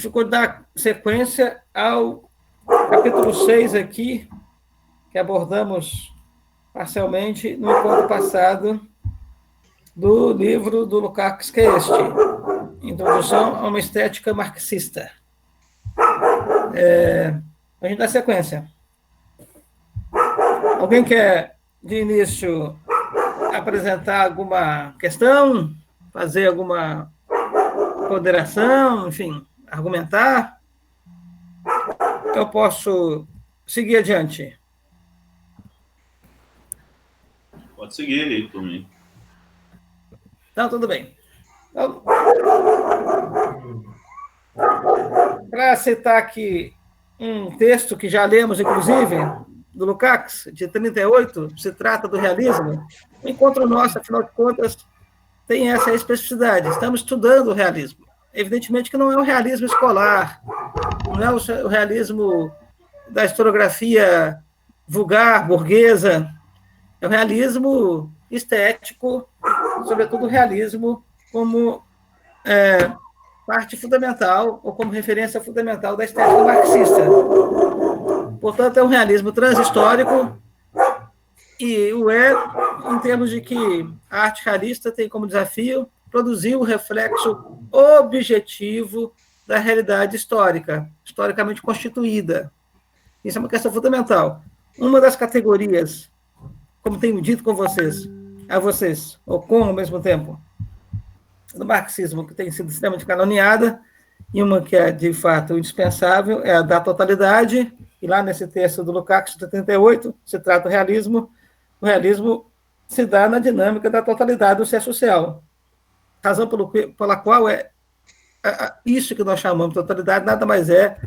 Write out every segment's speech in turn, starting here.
ficou dar sequência ao capítulo 6 aqui, que abordamos parcialmente no encontro passado do livro do Lukács, que é este, Introdução a uma Estética Marxista. A gente dá sequência. Alguém quer, de início, apresentar alguma questão, fazer alguma ponderação, enfim, argumentar? Eu posso seguir adiante. Pode seguir aí, por mim. Então, tudo bem. Então, para citar aqui um texto que já lemos, inclusive, do Lukács, de 38, se trata do realismo. O encontro nosso, afinal de contas, tem essa especificidade. Estamos estudando o realismo. Evidentemente que não é o realismo escolar, não é o realismo da historiografia vulgar, burguesa, é o realismo estético, sobretudo o realismo como parte fundamental ou como referência fundamental da estética marxista. Portanto, é um realismo transhistórico e o é em termos de que a arte realista tem como desafio produzir o reflexo objetivo da realidade histórica, historicamente constituída. Isso é uma questão fundamental. Uma das categorias, como tenho dito com vocês, a vocês, ou com ao mesmo tempo, do marxismo, que tem sido extremamente caluniada, e uma que é, de fato, indispensável, é a da totalidade, e lá nesse texto do Lukács, de 78, se trata do realismo. O realismo se dá na dinâmica da totalidade do ser social. Razão pela qual isso que nós chamamos de totalidade nada mais é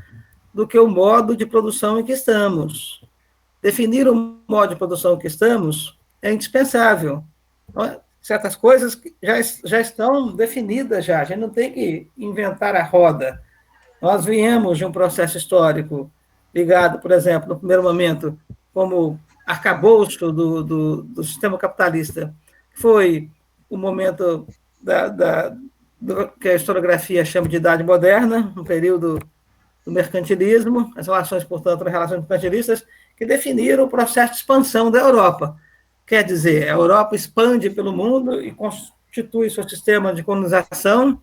do que o modo de produção em que estamos. Definir o modo de produção em que estamos é indispensável. Certas coisas já estão definidas já, a gente não tem que inventar a roda. Nós viemos de um processo histórico ligado, por exemplo, no primeiro momento, como arcabouço do sistema capitalista, foi o momento do que a historiografia chama de Idade Moderna, um período do mercantilismo, as relações, portanto, as relações mercantilistas, que definiram o processo de expansão da Europa. Quer dizer, a Europa expande pelo mundo e constitui seu sistema de colonização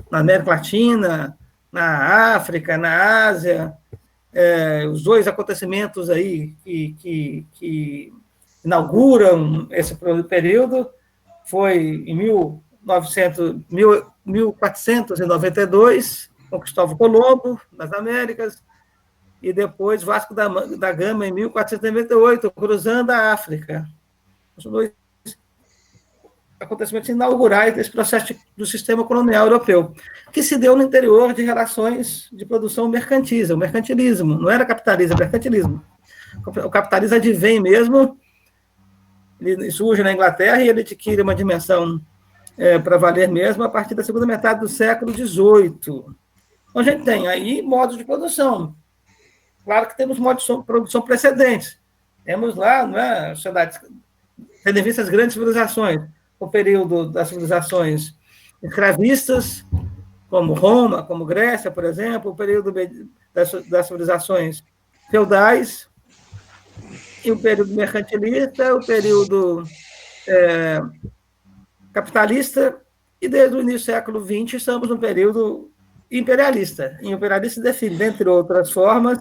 na América Latina, na África, na Ásia. Os dois acontecimentos aí que inauguram esse período foi em 1492, com Cristóvão Colombo, nas Américas, e depois Vasco da Gama, em 1498, cruzando a África. Os dois acontecimentos inaugurais desse processo do sistema colonial europeu, que se deu no interior de relações de produção mercantil, o mercantilismo, não era capitalismo, era mercantilismo. O capitalismo advém mesmo, ele surge na Inglaterra e ele adquire uma dimensão para valer mesmo a partir da segunda metade do século XVIII. Então, a gente tem aí modos de produção. Claro que temos modos de produção precedentes. Temos lá, não é, sociedades, tendo em vista as grandes civilizações, o período das civilizações escravistas, como Roma, como Grécia, por exemplo, o período das civilizações feudais, e o período mercantilista, o período capitalista, e desde o início do século XX estamos no período imperialista. E o imperialista se define, dentre outras formas,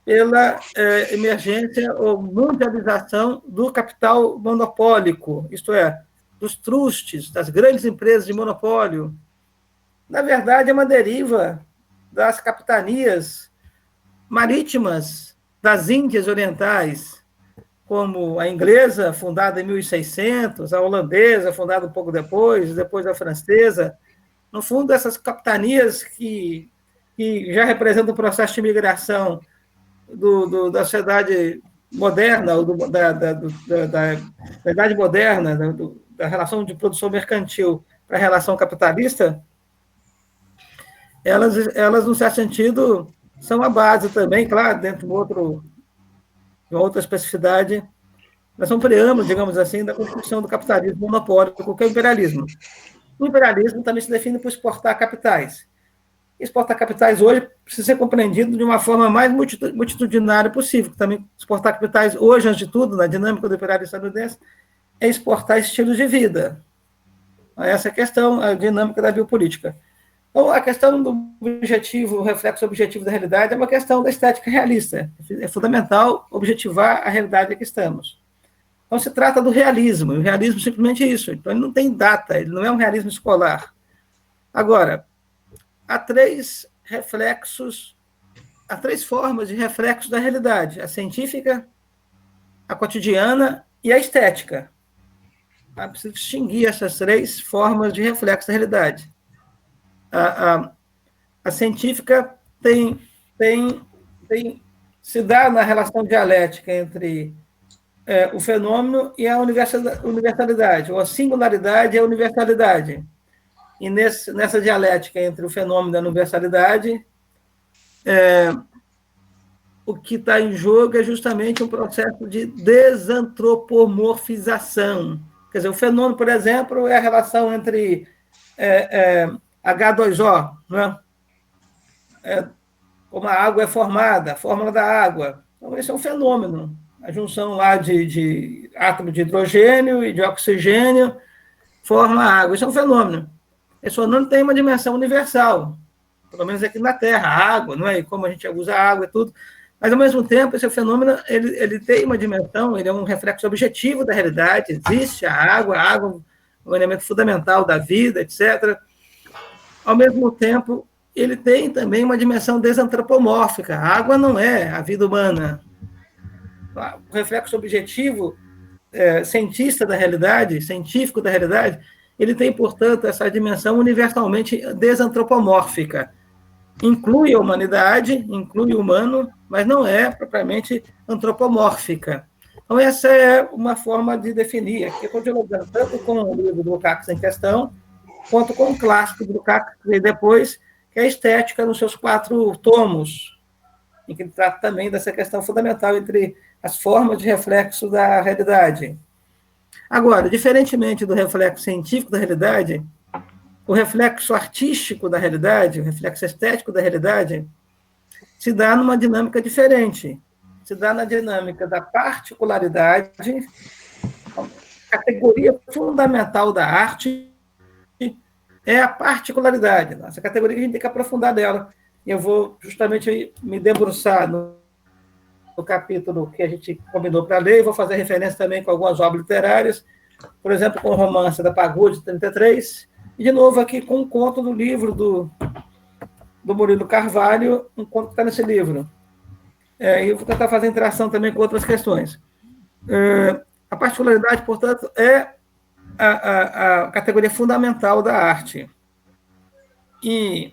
pela emergência ou mundialização do capital monopólico, isto é, dos trustes, das grandes empresas de monopólio. Na verdade, é uma deriva das capitanias marítimas das Índias Orientais, como a inglesa, fundada em 1600, a holandesa, fundada um pouco depois a francesa. No fundo, essas capitanias que já representam o processo de migração da sociedade moderna, da idade moderna, da relação de produção mercantil para a relação capitalista, elas, num certo sentido, são a base também, claro, dentro de uma outra especificidade, mas são preâmbulos, digamos assim, da construção do capitalismo monopólico, que é o imperialismo. O imperialismo também se define por exportar capitais. exportar capitais hoje precisa ser compreendido de uma forma mais multitudinária possível. Também exportar capitais hoje, antes de tudo, na dinâmica do operário estadunidense, é exportar estilos de vida. Essa é a questão, a dinâmica da biopolítica. Então, a questão do objetivo, o reflexo objetivo da realidade é uma questão da estética realista. É fundamental objetivar a realidade em que estamos. Então, se trata do realismo. E o realismo é simplesmente isso. Então, ele não tem data, ele não é um realismo escolar. Agora, há três formas de reflexo da realidade: a científica, a cotidiana e a estética. É preciso distinguir essas três formas de reflexo da realidade. A científica se dá na relação dialética entre o fenômeno e a universalidade, ou a singularidade e a universalidade. E nessa dialética entre o fenômeno e a universalidade, o que está em jogo é justamente um processo de desantropomorfização. Quer dizer, o fenômeno, por exemplo, é a relação entre H2O, né? Como a água é formada, a fórmula da água. Então, esse é um fenômeno. A junção lá de átomos de hidrogênio e de oxigênio forma a água. Isso é um fenômeno. Esse fenômeno tem uma dimensão universal, pelo menos aqui na Terra, a água, não é? E como a gente usa a água e tudo. Mas, ao mesmo tempo, esse fenômeno ele tem uma dimensão, ele é um reflexo objetivo da realidade. Existe a água é um elemento fundamental da vida, etc. Ao mesmo tempo, ele tem também uma dimensão desantropomórfica. A água não é a vida humana. O reflexo objetivo cientista da realidade, científico da realidade, ele tem, portanto, essa dimensão universalmente desantropomórfica. Inclui a humanidade, inclui o humano, mas não é propriamente antropomórfica. Então, essa é uma forma de definir. Aqui eu estou dialogando tanto com o livro do Lukács em questão, quanto com o clássico do Lukács, que veio depois, que é a Estética, nos seus 4 tomos, em que ele trata também dessa questão fundamental entre as formas de reflexo da realidade. Agora, diferentemente do reflexo científico da realidade, o reflexo artístico da realidade, o reflexo estético da realidade, se dá numa dinâmica diferente. Se dá na dinâmica da particularidade, a categoria fundamental da arte é a particularidade. Essa categoria que a gente tem que aprofundar dela. E eu vou justamente me debruçar no capítulo que a gente combinou para ler, e vou fazer referência também com algumas obras literárias, por exemplo, com o Romance da Pagoa, de 33, e, de novo, aqui com um conto do livro do Murilo Carvalho, um conto que está nesse livro. E eu vou tentar fazer interação também com outras questões. A particularidade, portanto, é a categoria fundamental da arte. E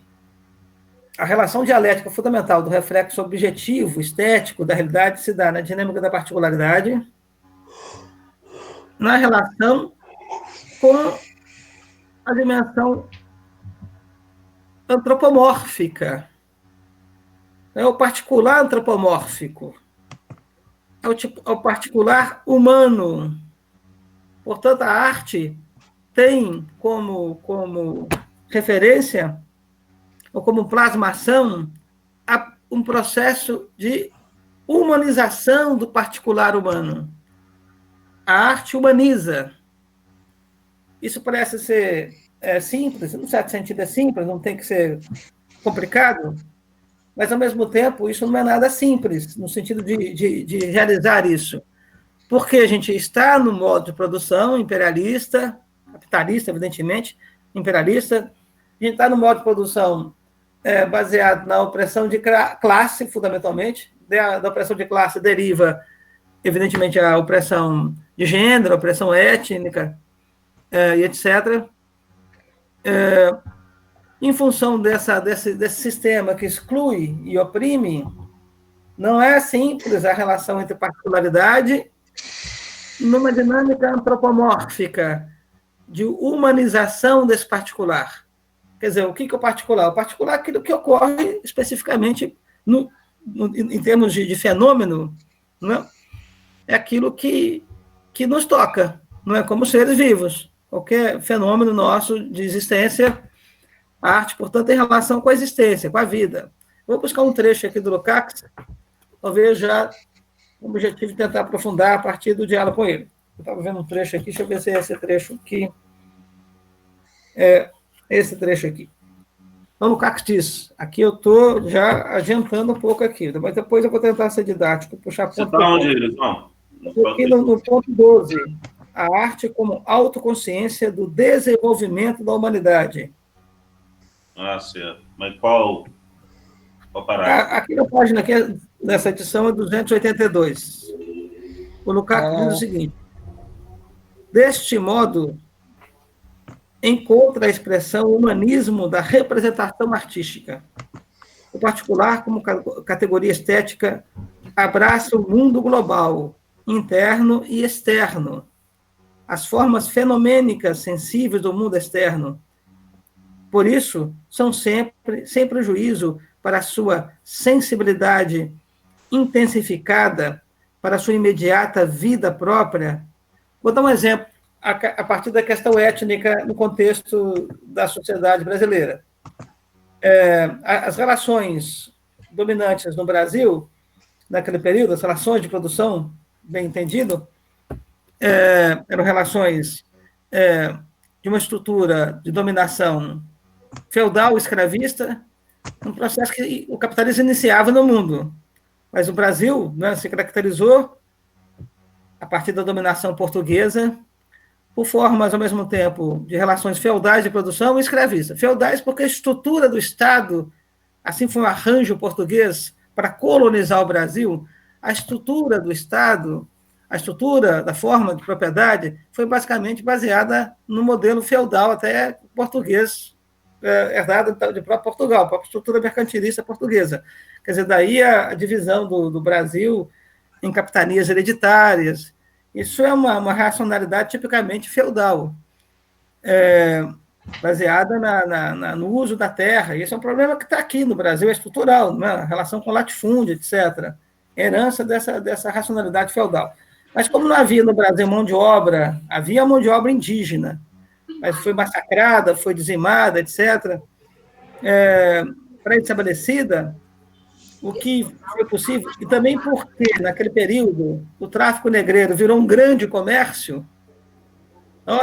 a relação dialética fundamental do reflexo objetivo, estético da realidade se dá na dinâmica da particularidade, na relação com a dimensão antropomórfica. É o particular antropomórfico. É o particular humano. Portanto, a arte tem como referência, ou como plasmação, um processo de humanização do particular humano. A arte humaniza. Isso parece ser simples, em certo sentido é simples, não tem que ser complicado, mas, ao mesmo tempo, isso não é nada simples, no sentido de realizar isso. Porque a gente está no modo de produção imperialista, capitalista, evidentemente, imperialista, a gente está no modo de produção baseado na opressão de classe, fundamentalmente. Da opressão de classe deriva, evidentemente, a opressão de gênero, a opressão étnica, e etc. Em função desse sistema que exclui e oprime, não é simples a relação entre particularidade numa dinâmica antropomórfica de humanização desse particular. Quer dizer, o que é o particular? O particular é aquilo que ocorre especificamente em termos de fenômeno, não é? É aquilo que nos toca, não é? Como seres vivos. Qualquer fenômeno nosso de existência A arte, portanto, tem relação com a existência, com a vida. Vou buscar um trecho aqui do Lukács, talvez já com o objetivo de tentar aprofundar a partir do diálogo com ele. Eu estava vendo um trecho aqui, deixa eu ver se é esse trecho aqui. É esse trecho aqui. Então, Lukács diz, aqui eu estou já adiantando um pouco aqui, mas depois eu vou tentar ser didático, puxar ponto. Você está onde, Elisão? Aqui no ponto 12, a arte como autoconsciência do desenvolvimento da humanidade. Ah, certo. Mas qual parágrafo? Aqui na página, aqui, nessa edição, é 282. O Lukács diz o seguinte: deste modo, encontra a expressão humanismo da representação artística. O particular, como categoria estética, abraça o mundo global, interno e externo, as formas fenomênicas sensíveis do mundo externo. Por isso, são sempre, sem prejuízo para a sua sensibilidade intensificada, para a sua imediata vida própria. Vou dar um exemplo, a partir da questão étnica no contexto da sociedade brasileira. As relações dominantes no Brasil, naquele período, as relações de produção, bem entendido, eram relações de uma estrutura de dominação feudal, escravista, um processo que o capitalismo iniciava no mundo. Mas o Brasil, né, se caracterizou, a partir da dominação portuguesa, por formas, ao mesmo tempo, de relações feudais de produção e escravista. Feudais porque a estrutura do Estado, assim foi um arranjo português para colonizar o Brasil, a estrutura do Estado, a estrutura da forma de propriedade, foi basicamente baseada no modelo feudal, até português, herdado de próprio Portugal, a própria estrutura mercantilista portuguesa. Quer dizer, daí a divisão do Brasil em capitanias hereditárias. Isso é uma racionalidade tipicamente feudal, baseada no uso da terra. E esse é um problema que está aqui no Brasil, é estrutural, né? A relação com latifúndio, etc. Herança dessa racionalidade feudal. Mas como não havia no Brasil mão de obra, havia mão de obra indígena, mas foi massacrada, foi dizimada, etc., pré-estabelecida, o que foi possível, e também porque, naquele período, o tráfico negreiro virou um grande comércio, então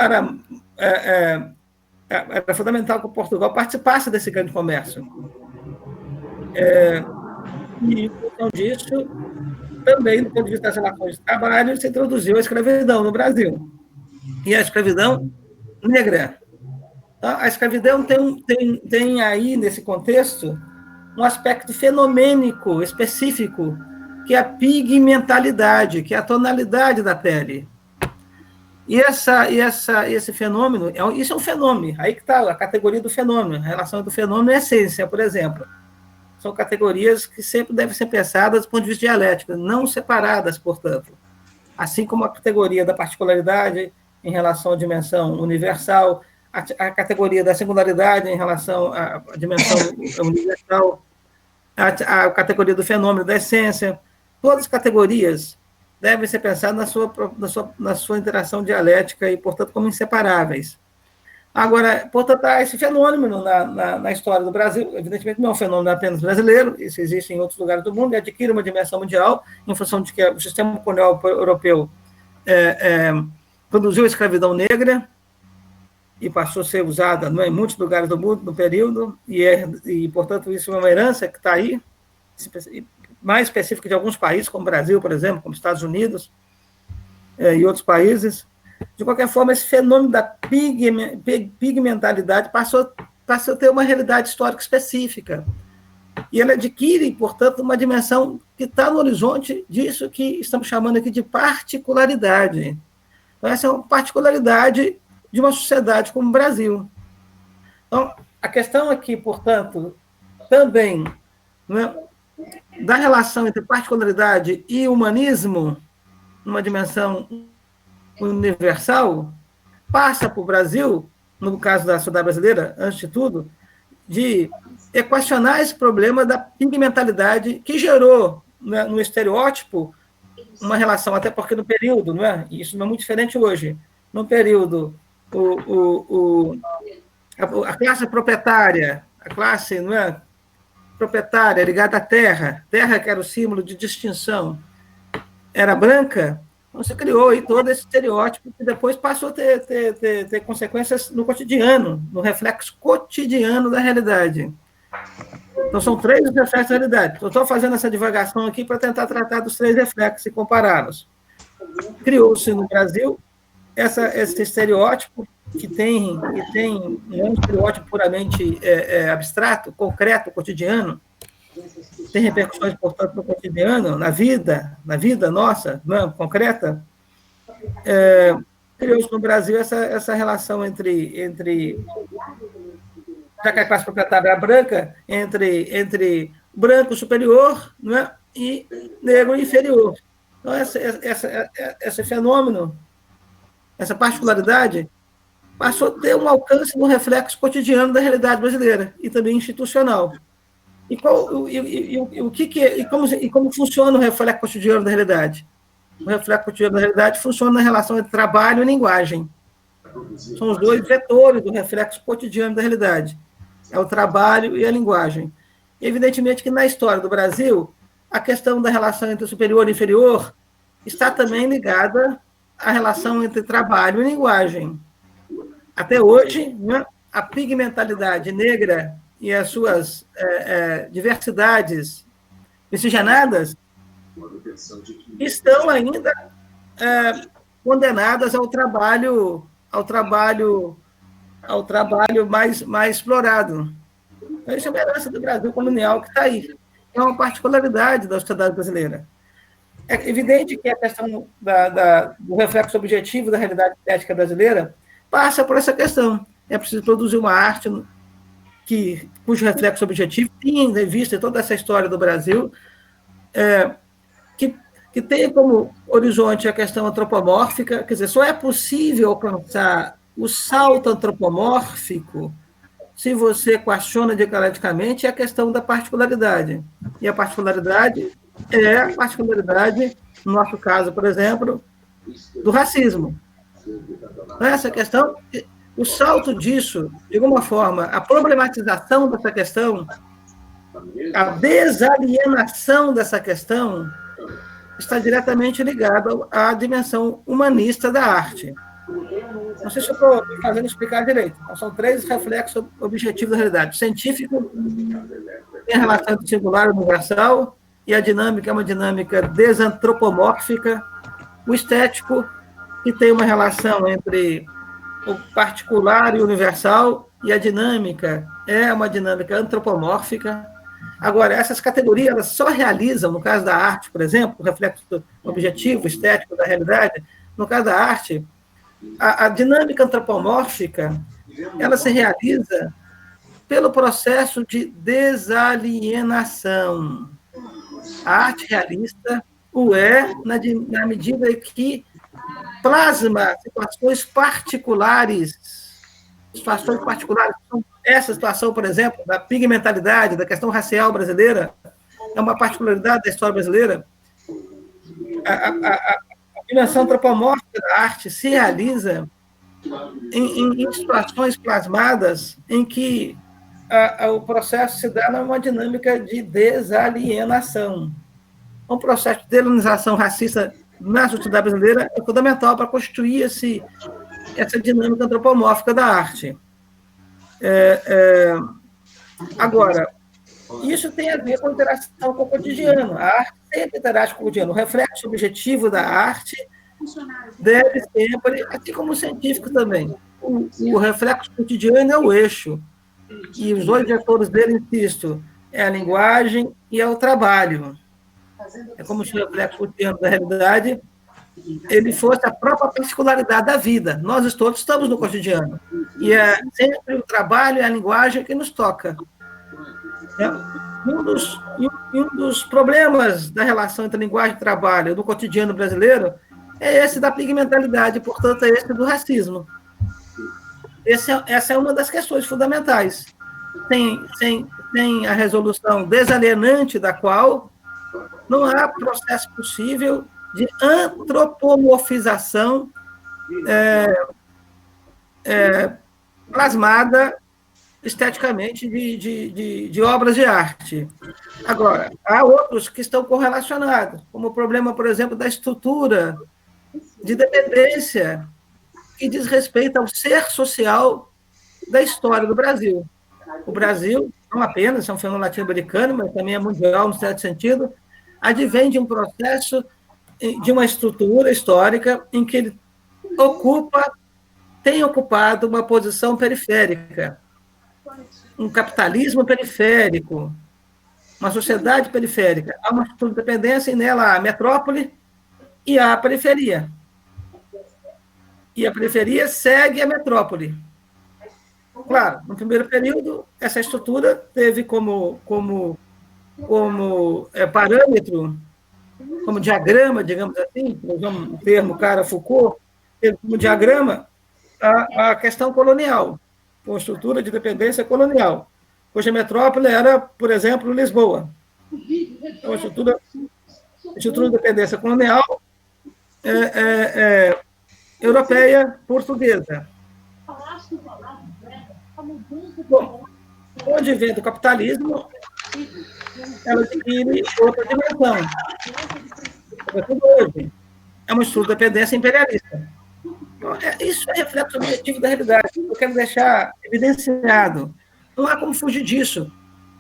era fundamental que Portugal participasse desse grande comércio. E, em função disso, também, do ponto de vista das relações de trabalho, se introduziu a escravidão no Brasil. E a escravidão negra. Então, a escravidão tem aí, nesse contexto, um aspecto fenomênico específico, que é a pigmentalidade, que é a tonalidade da pele. E esse fenômeno, isso é um fenômeno, aí que está a categoria do fenômeno, a relação do fenômeno e a essência, por exemplo. São categorias que sempre devem ser pensadas do ponto de vista dialético, não separadas, portanto. Assim como a categoria da particularidade em relação à dimensão universal, a categoria da singularidade em relação à dimensão universal, a categoria do fenômeno, da essência, todas as categorias devem ser pensadas na sua interação dialética e, portanto, como inseparáveis. Agora, portanto, há esse fenômeno na história do Brasil, evidentemente não é um fenômeno apenas brasileiro, isso existe em outros lugares do mundo, e adquire uma dimensão mundial, em função de que o sistema colonial europeu produziu a escravidão negra, e passou a ser usada em muitos lugares do mundo no período, e portanto, isso é uma herança que está aí, mais específica de alguns países, como o Brasil, por exemplo, como Estados Unidos e outros países. De qualquer forma, esse fenômeno da pigmentalidade passou a ter uma realidade histórica específica. E ela adquire, portanto, uma dimensão que está no horizonte disso que estamos chamando aqui de particularidade. Então, essa é uma particularidade de uma sociedade como o Brasil. Então, a questão aqui, portanto, também, né, da relação entre particularidade e humanismo, numa dimensão universal, passa para o Brasil, no caso da sociedade brasileira, antes de tudo, de equacionar esse problema da pigmentalidade que gerou, né, no estereótipo uma relação, até porque no período, não é? Isso não é muito diferente hoje, no período A classe proprietária, a classe, não é, proprietária ligada à terra, terra que era o símbolo de distinção, era branca, então você criou aí todo esse estereótipo que depois passou a ter consequências no cotidiano, no reflexo cotidiano da realidade. Então, são 3 os reflexos da realidade. Eu estou fazendo essa divagação aqui para tentar tratar dos 3 reflexos e compará-los. Criou-se no Brasil esse estereótipo que não é um estereótipo puramente abstrato, concreto, cotidiano, tem repercussões, portanto, no cotidiano, na vida nossa, não, concreta. Criou-se no Brasil essa relação entre já que a classe proprietária era branca, entre branco superior, né, e negro inferior. Então, esse fenômeno, essa particularidade, passou a ter um alcance no reflexo cotidiano da realidade brasileira e também institucional. E como funciona o reflexo cotidiano da realidade? O reflexo cotidiano da realidade funciona na relação entre trabalho e linguagem. São os 2 vetores do reflexo cotidiano da realidade. É o trabalho e a linguagem. Evidentemente que na história do Brasil, a questão da relação entre superior e inferior está também ligada à relação entre trabalho e linguagem. Até hoje, né, a pigmentalidade negra e as suas diversidades miscigenadas estão ainda condenadas ao trabalho mais explorado. Então, isso é uma herança do Brasil colonial que está aí. É uma particularidade da sociedade brasileira. É evidente que a questão do reflexo objetivo da realidade estética brasileira passa por essa questão. É preciso produzir uma arte cujo reflexo objetivo tenha em vista toda essa história do Brasil, que tenha como horizonte a questão antropomórfica, quer dizer, só é possível alcançar o salto antropomórfico se você questiona dialecticamente a questão da particularidade. E a particularidade no nosso caso, por exemplo, do racismo. Essa questão, o salto disso, de alguma forma, a problematização dessa questão, a desalienação dessa questão, está diretamente ligada à dimensão humanista da arte. Não sei se eu estou fazendo explicar direito. Então, são 3 reflexos objetivos da realidade. O científico tem a relação entre singular e universal, e a dinâmica é uma dinâmica desantropomórfica. O estético, que tem uma relação entre o particular e o universal, e a dinâmica é uma dinâmica antropomórfica. Agora, essas categorias elas só realizam, no caso da arte, por exemplo, o reflexo objetivo, estético da realidade, no caso da arte, a dinâmica antropomórfica, ela se realiza pelo processo de desalienação. A arte realista o é na medida que plasma situações particulares, essa situação, por exemplo, da pigmentalidade, da questão racial brasileira, é uma particularidade da história brasileira. A dimensão antropomórfica da arte se realiza em situações plasmadas em que o processo se dá numa dinâmica de desalienação. Um processo de delonização racista na sociedade brasileira é fundamental para constituir essa dinâmica antropomórfica da arte. Agora, isso tem a ver com a interação com o cotidiano. A arte sempre interage com o cotidiano. O reflexo objetivo da arte deve sempre, assim como o científico também, o reflexo cotidiano é o eixo. E os 2 vetores dele, insisto, é a linguagem e é o trabalho. É como se o reflexo cotidiano da realidade ele fosse a própria particularidade da vida. Nós todos estamos no cotidiano. E é sempre o trabalho e a linguagem que nos toca. Um dos problemas da relação entre linguagem e trabalho no cotidiano brasileiro é esse da pigmentalidade, portanto, é esse do racismo. Essa é uma das questões fundamentais. Sem a resolução desalienante da qual não há processo possível de antropomorfização plasmada esteticamente de obras de arte. Agora, há outros que estão correlacionados, como o problema, por exemplo, da estrutura de dependência que diz respeito ao ser social da história do Brasil. O Brasil, não apenas é um fenômeno latino-americano, mas também é mundial, no certo sentido, advém de um processo, de uma estrutura histórica em que ele tem ocupado uma posição periférica, um capitalismo periférico, uma sociedade periférica. Há uma estrutura de dependência e nela há a metrópole e há a periferia. E a periferia segue a metrópole. Claro, no primeiro período, essa estrutura teve como parâmetro, como diagrama, digamos assim, usamos o termo cara Foucault, teve como diagrama a questão colonial, uma estrutura de dependência colonial, cuja metrópole era, por exemplo, Lisboa. Então, a estrutura de dependência colonial europeia, portuguesa. Bom, com o advento do capitalismo, ela adquire outra dimensão. Hoje, é uma estrutura de dependência imperialista. Isso é reflexo objetivo da realidade. Eu quero deixar evidenciado. Não há como fugir disso.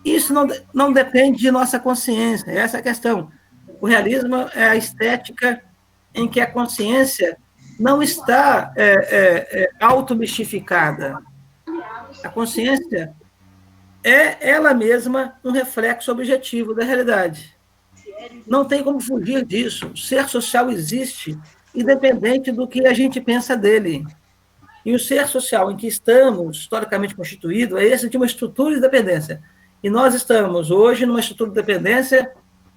Isso não depende de nossa consciência. Essa é a questão. O realismo é a estética em que a consciência não está automistificada. A consciência é ela mesma um reflexo objetivo da realidade. Não tem como fugir disso. O ser social existe, independente do que a gente pensa dele. E o ser social em que estamos, historicamente constituído, é esse de uma estrutura de dependência. E nós estamos, hoje, numa estrutura de dependência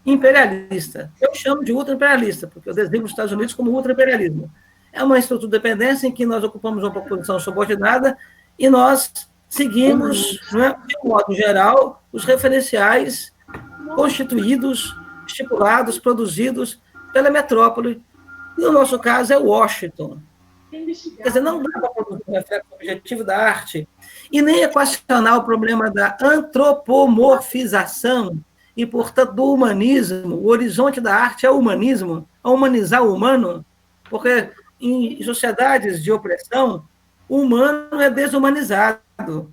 imperialista. Eu chamo de ultra-imperialista, porque eu designo os Estados Unidos como ultra-imperialismo. É uma estrutura de dependência em que nós ocupamos uma posição subordinada e nós seguimos, de um modo geral, os referenciais constituídos, estipulados, produzidos pela metrópole. E no nosso caso é Washington. Quer dizer, não dá para produzir um reflexo objetivo da arte e nem equacionar o problema da antropomorfização e, portanto, do humanismo. O horizonte da arte é o humanismo, é humanizar o humano, porque em sociedades de opressão, o humano é desumanizado.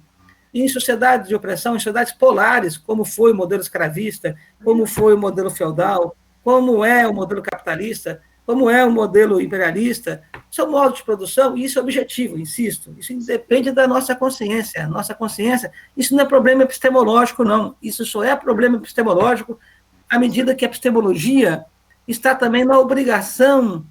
E em sociedades de opressão, em sociedades polares, como foi o modelo escravista, como foi o modelo feudal, como é o modelo capitalista, como é o modelo imperialista, são modos de produção, e isso é objetivo, insisto, isso depende da nossa consciência. Nossa consciência, isso não é problema epistemológico, não. Isso só é problema epistemológico à medida que a epistemologia está também na obrigação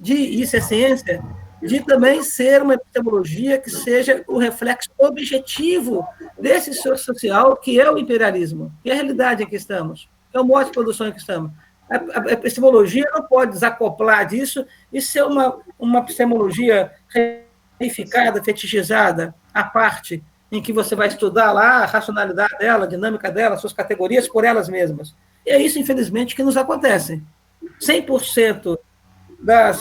isso é ciência, de também ser uma epistemologia que seja o reflexo objetivo desse social que é o imperialismo, que é a realidade em que estamos, que é o modo de produção em que estamos. A epistemologia não pode desacoplar disso e ser uma epistemologia reificada, fetichizada, à parte, em que você vai estudar lá a racionalidade dela, a dinâmica dela, suas categorias por elas mesmas. E é isso, infelizmente, que nos acontece. 100%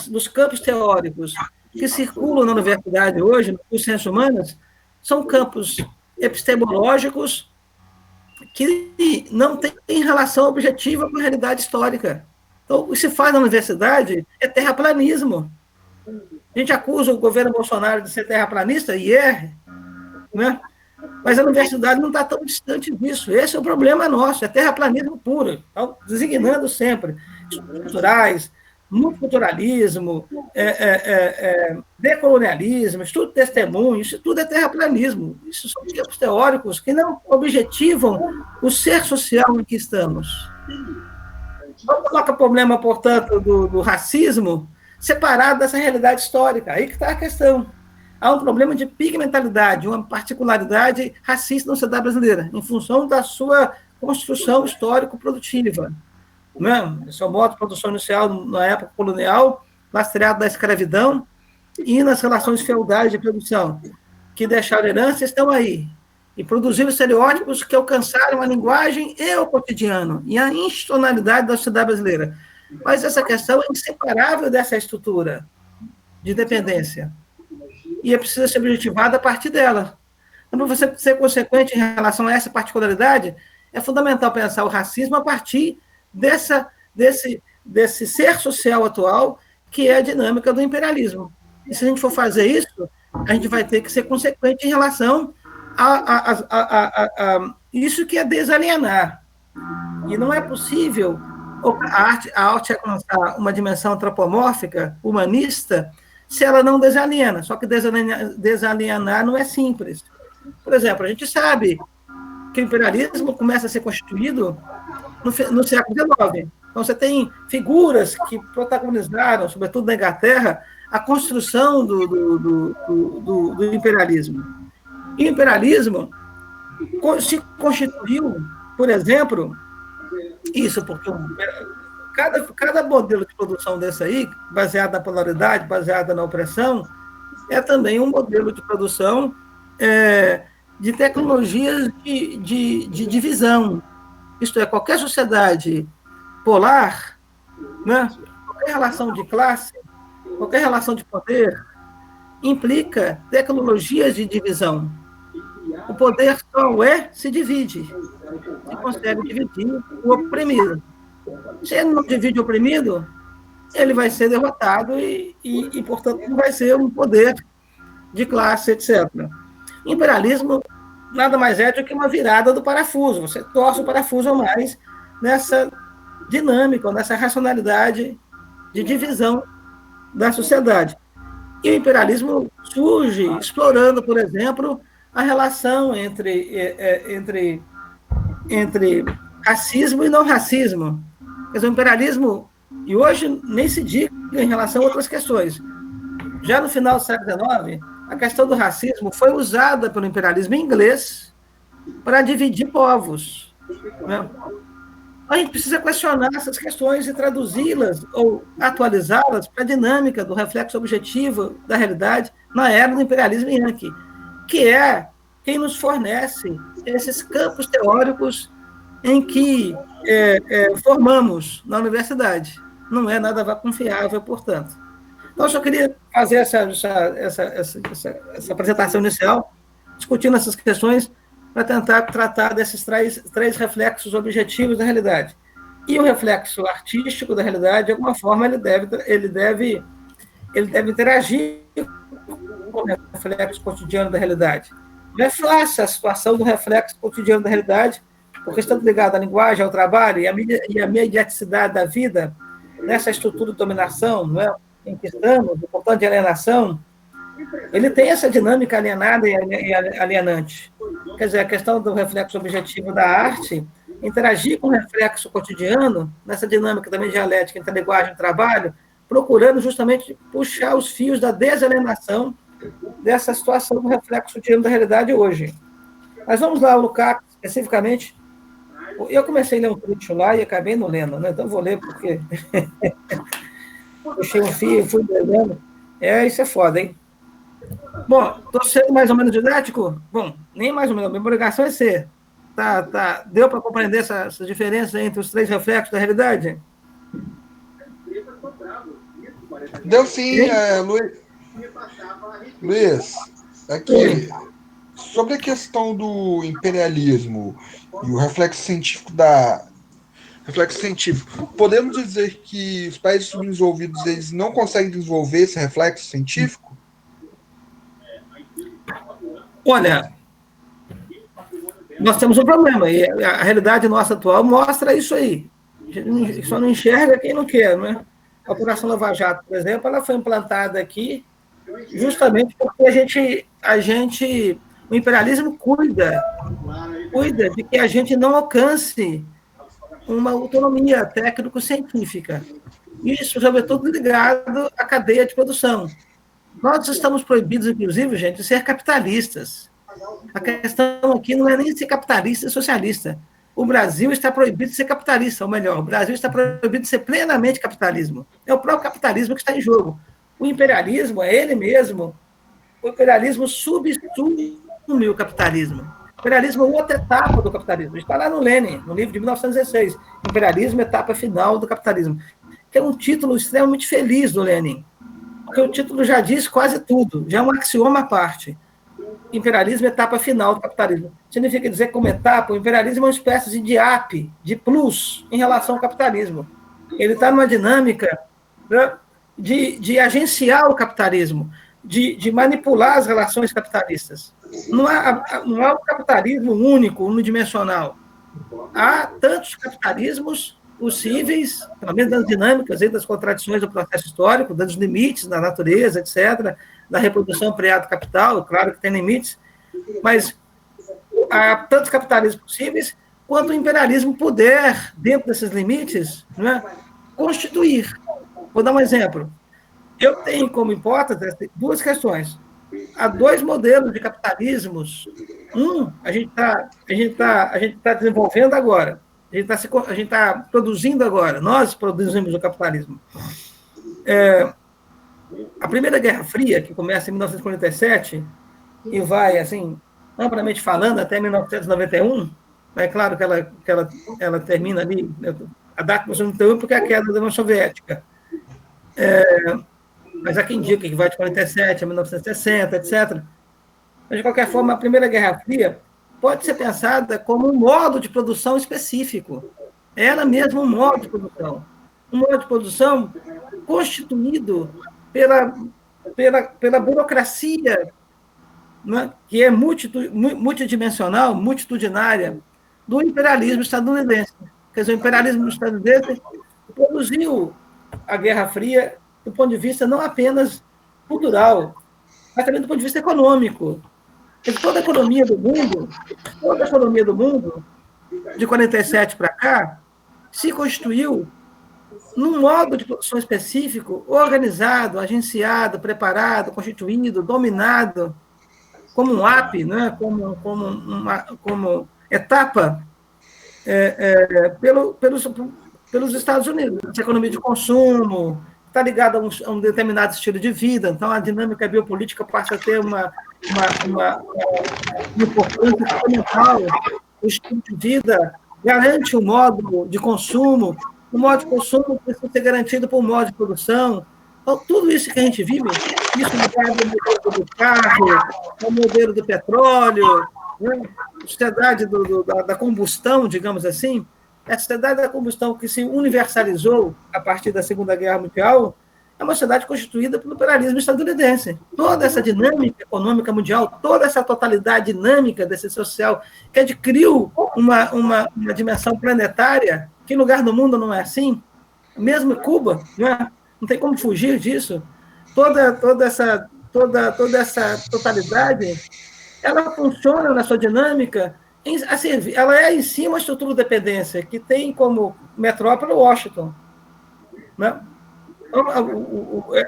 dos campos teóricos que circulam na universidade hoje, nos ciências humanas, são campos epistemológicos que não têm relação objetiva com a realidade histórica. Então, o que se faz na universidade é terraplanismo. A gente acusa o governo Bolsonaro de ser terraplanista, e né? Mas a universidade não está tão distante disso. Esse é o problema nosso, é terraplanismo puro, então, designando sempre estudos culturais, multiculturalismo, decolonialismo, estudo de testemunho, isso tudo é terraplanismo. Isso são campos teóricos que não objetivam o ser social em que estamos. Não coloca problema, portanto, do racismo separado dessa realidade histórica. Aí que está a questão. Há um problema de pigmentalidade, uma particularidade racista na sociedade brasileira, em função da sua construção histórico-produtiva. Esse é o modo de produção inicial na época colonial, lastreado da escravidão, e nas relações feudais de produção, que deixaram herança, estão aí, e produziram estereótipos que alcançaram a linguagem e o cotidiano, e a institucionalidade da sociedade brasileira. Mas essa questão é inseparável dessa estrutura de dependência, e é preciso ser objetivada a partir dela. Então, para você ser consequente em relação a essa particularidade, é fundamental pensar o racismo a partir desse ser social atual, que é a dinâmica do imperialismo. E se a gente for fazer isso, a gente vai ter que ser consequente em relação a isso que é desalienar. E não é possível a arte alcançar uma dimensão antropomórfica, humanista, se ela não desaliena. Só que desalienar não é simples. Por exemplo, a gente sabe que o imperialismo começa a ser constituído no século XIX. Então, você tem figuras que protagonizaram, sobretudo na Inglaterra, a construção do imperialismo. E o imperialismo se constituiu, por exemplo, isso porque cada modelo de produção desse aí, baseado na polaridade, baseado na opressão, é também um modelo de produção de tecnologias de divisão. Isto é, qualquer sociedade polar, né, qualquer relação de classe, qualquer relação de poder, implica tecnologias de divisão. O poder só se divide. Se consegue dividir o oprimido. Se ele não divide o oprimido, ele vai ser derrotado e portanto, não vai ser um poder de classe, etc. O imperialismo nada mais é do que uma virada do parafuso. Você torce o parafuso mais nessa dinâmica, nessa racionalidade de divisão da sociedade. E o imperialismo surge explorando, por exemplo, a relação entre racismo e não racismo. Quer dizer, o imperialismo, e hoje nem se diga em relação a outras questões. Já no final do século XIX, a questão do racismo foi usada pelo imperialismo inglês para dividir povos. Né? A gente precisa questionar essas questões e traduzi-las ou atualizá-las para a dinâmica do reflexo objetivo da realidade na era do imperialismo yankee, que é quem nos fornece esses campos teóricos em que formamos na universidade. Não é nada confiável, portanto. Então, eu só queria fazer essa apresentação inicial, discutindo essas questões, para tentar tratar desses três reflexos objetivos da realidade. E o reflexo artístico da realidade, de alguma forma, ele deve interagir com o reflexo cotidiano da realidade. Não é fácil a situação do reflexo cotidiano da realidade, porque está ligado à linguagem, ao trabalho e à mediaticidade da vida, nessa estrutura de dominação, não é? Em que estamos, o portanto de alienação, ele tem essa dinâmica alienada e alienante. Quer dizer, a questão do reflexo objetivo da arte, interagir com o reflexo cotidiano, nessa dinâmica também dialética entre a linguagem e o trabalho, procurando justamente puxar os fios da desalienação dessa situação do reflexo cotidiano da realidade hoje. Mas vamos lá, o Lukács, especificamente. Eu comecei a ler um trecho lá e acabei não lendo, né? Então vou ler porque puxei um fio, fui lendo. Isso é foda, hein? Bom, estou sendo mais ou menos didático? Bom, nem mais ou menos, minha obrigação é ser. Deu para compreender essa diferença entre os três reflexos da realidade? Deu sim, Luiz. Aqui, sobre a questão do imperialismo e o reflexo científico podemos dizer que os países subdesenvolvidos eles não conseguem desenvolver esse reflexo científico? Olha, nós temos um problema, e a realidade nossa atual mostra isso aí. Só não enxerga quem não quer, né? A Operação Lava Jato, por exemplo, ela foi implantada aqui justamente porque o imperialismo cuida de que a gente não alcance uma autonomia técnico-científica. Isso, sobretudo, ligado à cadeia de produção. Nós estamos proibidos, inclusive, gente, de ser capitalistas. A questão aqui não é nem ser capitalista e socialista. O Brasil está proibido de ser capitalista, ou melhor, o Brasil está proibido de ser plenamente capitalismo. É o próprio capitalismo que está em jogo. O imperialismo é ele mesmo. O imperialismo subsume o capitalismo. O imperialismo é outra etapa do capitalismo. Está lá no Lenin, no livro de 1916. Imperialismo, etapa final do capitalismo. Que é um título extremamente feliz do Lenin. Porque o título já diz quase tudo. Já é um axioma à parte. imperialismo é etapa final do capitalismo. Significa dizer que, como etapa, o imperialismo é uma espécie de ápice, de plus, em relação ao capitalismo. Ele está numa dinâmica, né, de agenciar o capitalismo, de manipular as relações capitalistas. Não há um capitalismo único, unidimensional. Há tantos capitalismos possíveis, pelo menos das dinâmicas, das contradições do processo histórico, dos limites da natureza, etc., da reprodução pré do capital, claro que tem limites, mas há tantos capitalismos possíveis quanto o imperialismo puder, dentro desses limites, né, constituir. Vou dar um exemplo. Eu tenho como hipótese duas questões. Há dois modelos de capitalismos. A gente está desenvolvendo agora. A gente está produzindo agora. Nós produzimos o capitalismo. A Primeira Guerra Fria, que começa em 1947 e vai, assim, amplamente falando, até 1991, é claro que ela termina ali, a data de 1991 porque é a queda da União Soviética. Mas há quem diga que vai de 47 a 1960, etc. Mas, de qualquer forma, a Primeira Guerra Fria pode ser pensada como um modo de produção específico. Ela mesma um modo de produção. Um modo de produção constituído pela burocracia, né, que é multidimensional, multitudinária, do imperialismo estadunidense. Quer dizer, o imperialismo estadunidense produziu a Guerra Fria do ponto de vista não apenas cultural, mas também do ponto de vista econômico. Toda a economia do mundo, de 47 para cá, se constituiu num modo de produção específico, organizado, agenciado, preparado, constituído, dominado, como um app, né? como etapa pelos Estados Unidos. Essa economia de consumo está ligada a um determinado estilo de vida, então a dinâmica biopolítica passa a ter uma importância fundamental. O estilo de vida garante um modo de consumo, o modo de consumo precisa ser garantido por um modo de produção. Então, tudo isso que a gente vive, isso ligado ao modelo do carro, ao modelo do petróleo, né? A sociedade da combustão, digamos assim, a sociedade da combustão que se universalizou a partir da Segunda Guerra Mundial é uma sociedade constituída pelo imperialismo estadunidense. Toda essa dinâmica econômica mundial, toda essa totalidade dinâmica desse social que adquiriu uma dimensão planetária, que lugar do mundo não é assim? Mesmo Cuba, né? Não tem como fugir disso. Toda essa totalidade, ela funciona na sua dinâmica. Ela é, em si, uma estrutura de dependência que tem como metrópole Washington. Né? Então,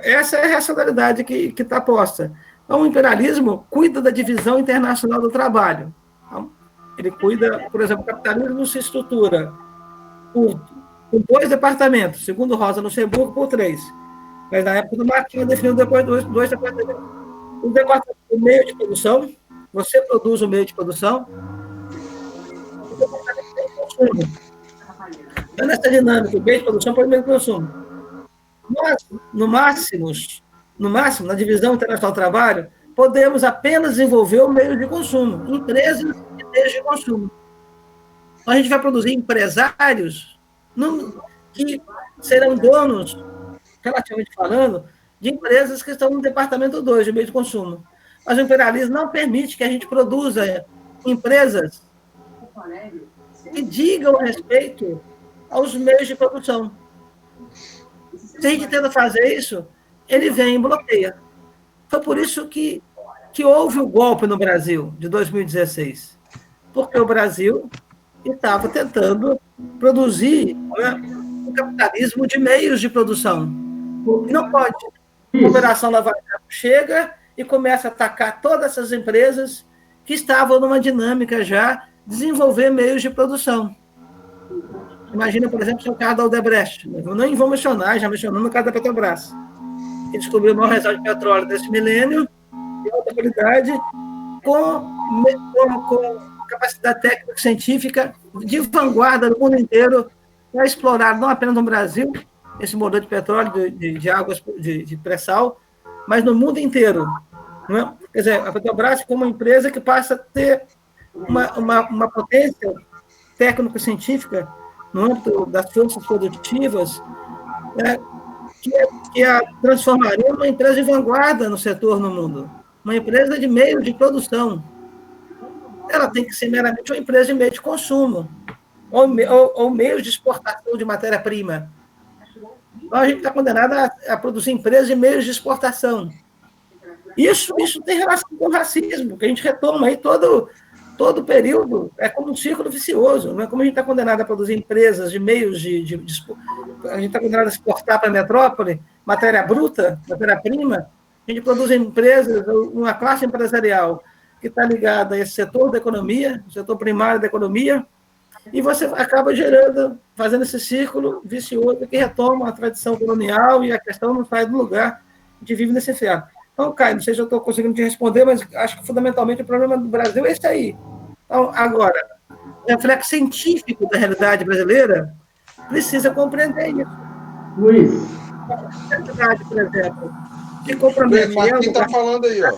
essa é a racionalidade que está posta. Então, o imperialismo cuida da divisão internacional do trabalho. Então, ele cuida, por exemplo, o capitalismo se estrutura por 2 departamentos, segundo Rosa Luxemburgo, por 3. Mas, na época do Marquinhos, definiu depois 2 departamentos. O departamento do meio de produção, você produz o meio de produção, então, nessa dinâmica, o meio de produção para o meio de consumo. Nós, no máximo, na divisão internacional do trabalho, podemos apenas desenvolver o meio de consumo, empresas e meios de consumo. Então, a gente vai produzir empresários que serão donos, relativamente falando, de empresas que estão no departamento 2, de meio de consumo. Mas o imperialismo não permite que a gente produza empresas que digam respeito aos meios de produção. Se a gente tenta fazer isso, ele vem e bloqueia. Foi por isso que houve o golpe no Brasil, de 2016. Porque o Brasil estava tentando produzir, né, um capitalismo de meios de produção. E não pode. A Operação Lava Jato chega e começa a atacar todas essas empresas que estavam numa dinâmica já desenvolver meios de produção. Imagina, por exemplo, o caso da Odebrecht. Eu nem vou mencionar, já mencionando o caso da Petrobras, que descobriu o maior reserva de petróleo desse milênio, de alta qualidade, com capacidade técnica e científica de vanguarda no mundo inteiro, para explorar não apenas no Brasil, esse modelo de petróleo, de águas de pré-sal, mas no mundo inteiro. Não é? Quer dizer, a Petrobras como uma empresa que passa a ter uma potência técnico-científica no âmbito das forças produtivas, né, que a transformaria numa empresa de vanguarda no setor no mundo, uma empresa de meio de produção. Ela tem que ser meramente uma empresa de meio de consumo, ou meios de exportação de matéria-prima. Então, a gente está condenado a produzir empresas de meios de exportação. Isso tem relação com o racismo, que a gente retoma aí todo o período, é como um círculo vicioso. Não é como a gente está condenado a produzir empresas de meios a gente está condenado a exportar para a metrópole matéria bruta, matéria-prima. A gente produz empresas, uma classe empresarial que está ligada a esse setor da economia, o setor primário da economia, e você acaba fazendo esse círculo vicioso que retoma a tradição colonial e a questão não sai do lugar, a gente vive nesse inferno. Então, Caio, não sei se eu estou conseguindo te responder, mas acho que fundamentalmente o problema do Brasil é esse aí. Então, agora, o reflexo científico da realidade brasileira precisa compreender isso. Luiz. A realidade, por exemplo, que compromete... Marquinhos está falando aí, ó.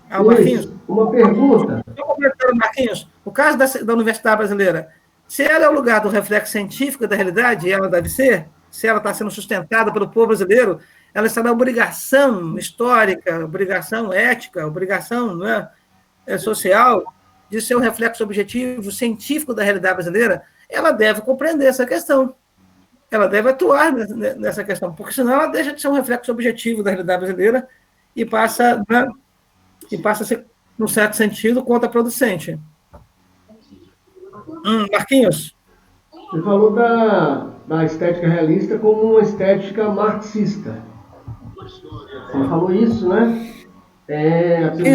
Ah, o Marquinhos? Uma pergunta. Estou completando, Marquinhos. O caso da Universidade Brasileira, se ela é o lugar do reflexo científico da realidade, e ela deve ser, se ela está sendo sustentada pelo povo brasileiro, ela está na obrigação histórica, obrigação ética, obrigação social de ser um reflexo objetivo, científico da realidade brasileira, ela deve compreender essa questão. Ela deve atuar nessa questão, porque senão ela deixa de ser um reflexo objetivo da realidade brasileira e passa a ser, num certo sentido, contraproducente. Marquinhos? Você falou da estética realista como uma estética marxista. Você falou isso, né?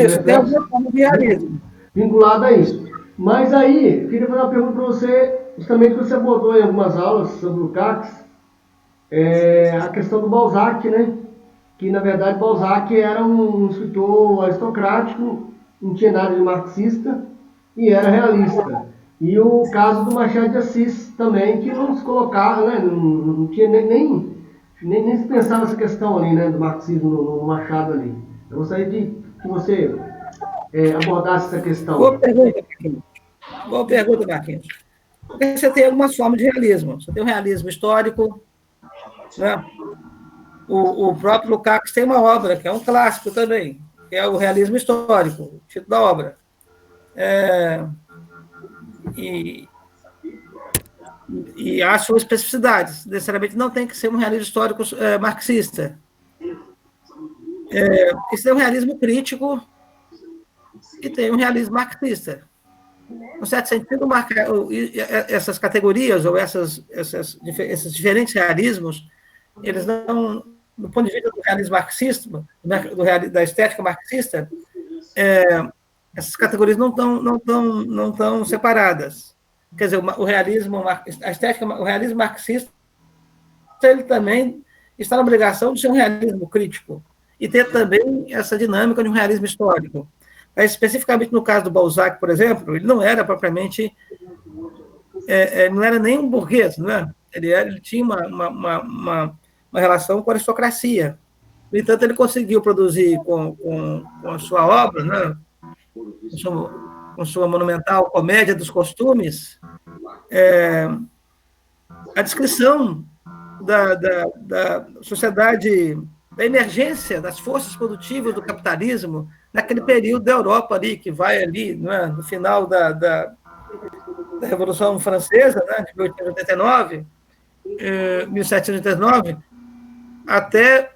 Isso, tem alguma forma de realismo. Vinculado a isso. Mas aí, eu queria fazer uma pergunta para você, justamente que você abordou em algumas aulas sobre o Lukács, a questão do Balzac, né? Que, na verdade, Balzac era um escritor aristocrático, não tinha nada de marxista e era realista. E o caso do Machado de Assis também, que não se colocava, né? Não tinha nem se pensava nessa questão ali, né? Do marxismo no Machado ali. Eu gostaria que você abordasse essa questão. Boa pergunta, Marquinhos. Porque você tem algumas formas de realismo. Você tem o realismo histórico, né? O próprio Lukács tem uma obra, que é um clássico também, que é o realismo histórico, o título da obra. E há suas especificidades. Necessariamente não tem que ser um realismo histórico marxista. Esse é um realismo crítico e tem um realismo marxista. No certo sentido, essas categorias ou esses diferentes realismos, eles não, do ponto de vista do realismo marxista, da estética marxista, essas categorias não estão separadas. Quer dizer, o realismo marxista, ele também está na obrigação de ser um realismo crítico e ter também essa dinâmica de um realismo histórico. Mas, especificamente no caso do Balzac, por exemplo, ele não era propriamente, não era nem um burguês, não é? Ele tinha uma relação com a aristocracia. No entanto, ele conseguiu produzir com a sua obra, né? Com sua monumental Comédia dos Costumes, a descrição da sociedade, da emergência das forças produtivas do capitalismo naquele período da Europa ali, que vai ali, não é? No final da Revolução Francesa, né? De 1789, até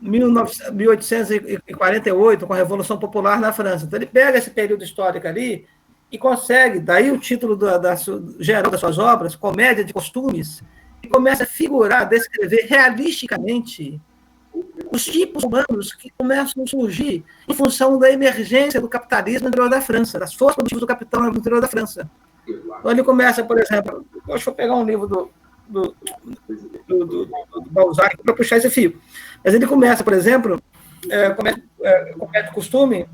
1848, com a Revolução Popular na França. Então, ele pega esse período histórico ali e consegue, daí o título geral das suas obras, Comédia de Costumes, e começa a figurar, a descrever realisticamente os tipos humanos que começam a surgir em função da emergência do capitalismo no interior da França, das forças produtivas do capital no interior da França. Então, ele começa, por exemplo, deixa eu pegar um livro do Balzac para puxar esse fio. Mas ele começa, por exemplo, Comédia de Costume,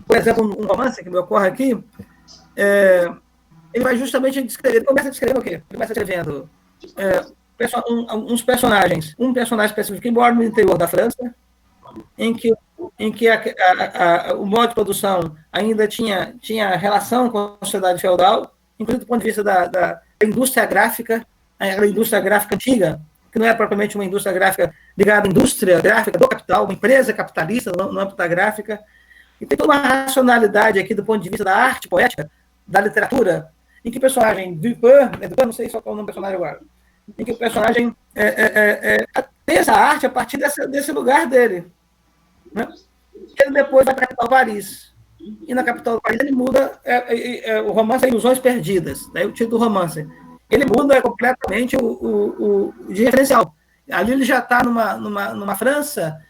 por exemplo, um romance que me ocorre aqui, ele vai justamente descrever, ele começa a descrever o quê? Ele começa escrevendo uns personagens, um personagem específico que mora no interior da França, em que em que o modo de produção ainda tinha relação com a sociedade feudal, inclusive do ponto de vista da indústria gráfica, a indústria gráfica antiga, que não é propriamente uma indústria gráfica ligada à indústria gráfica do capital, uma empresa capitalista no âmbito da gráfica. E tem toda uma racionalidade aqui do ponto de vista da arte poética, da literatura, em que o personagem Dupin, não sei só qual é o nome do personagem agora, em que o personagem pensa a arte a partir desse lugar dele. Né? Ele depois vai para a capital Paris. E na capital Paris ele muda o romance Ilusões Perdidas, daí o título do romance. Ele muda completamente o de referencial. Ali ele já está numa França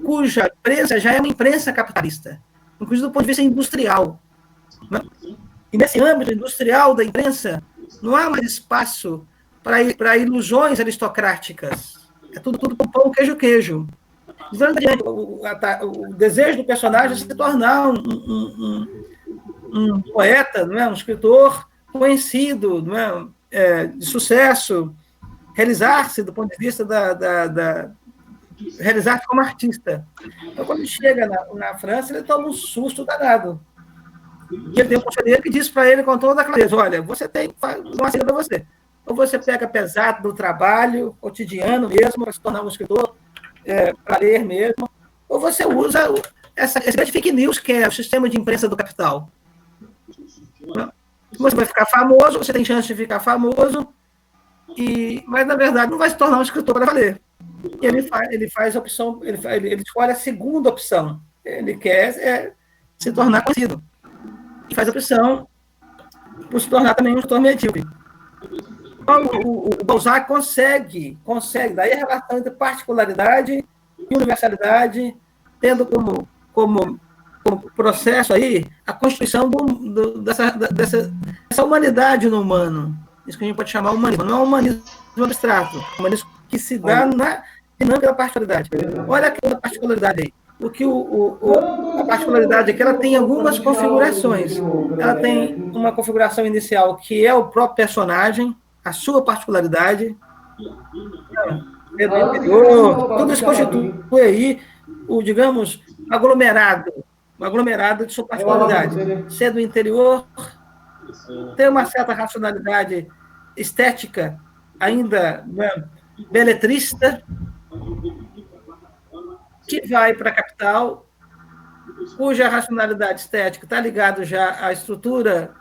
cuja imprensa já é uma imprensa capitalista, inclusive do ponto de vista industrial. Né? E nesse âmbito industrial da imprensa, não há mais espaço para ilusões aristocráticas. É tudo pão, queijo. Então, o desejo do personagem é se tornar um poeta, não é? Um escritor conhecido, não é? De sucesso, realizar-se do ponto de vista realizar-se como artista. Então, quando ele chega na França, ele toma um susto danado. E ele tem um conselheiro que diz para ele com toda a clareza: olha, você tem uma saída para você. Ou você pega pesado do trabalho cotidiano mesmo, para se tornar um escritor, para ler mesmo, ou você usa esse grande fake news, que é o sistema de imprensa do capital. Você vai ficar famoso, você tem chance de ficar famoso, mas, na verdade, não vai se tornar um escritor para valer. E ele faz a opção, ele escolhe a segunda opção. Ele quer se tornar conhecido. E faz a opção por se tornar também um escritor medíocre. Então, o Balzac consegue, daí a relação entre particularidade e universalidade, tendo como processo aí a constituição dessa humanidade no humano. Isso que a gente pode chamar humanismo. Não é um humanismo abstrato, é um humanismo que se dá na dinâmica da particularidade. Olha aquela particularidade aí. A particularidade é que ela tem algumas configurações. Ela tem uma configuração inicial que é o próprio personagem, a sua particularidade, tudo isso constitui aí digamos, aglomerado de sua particularidade. Ser do interior, ter uma certa racionalidade estética, ainda beletrista, que vai para a capital, cuja racionalidade estética está ligada já à estrutura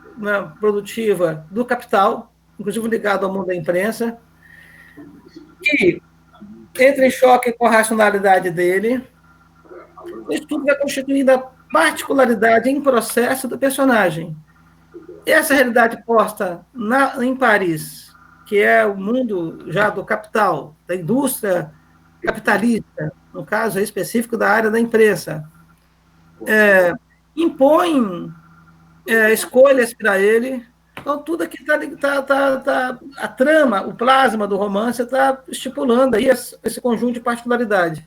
produtiva do capital, inclusive ligado ao mundo da imprensa, que entra em choque com a racionalidade dele. Isso tudo vai constituindo a particularidade em processo do personagem. Essa realidade posta em Paris, que é o mundo já do capital, da indústria capitalista, no caso específico da área da imprensa, impõe escolhas para ele. Então, tudo aqui a trama, o plasma do romance está estipulando aí esse conjunto de particularidades.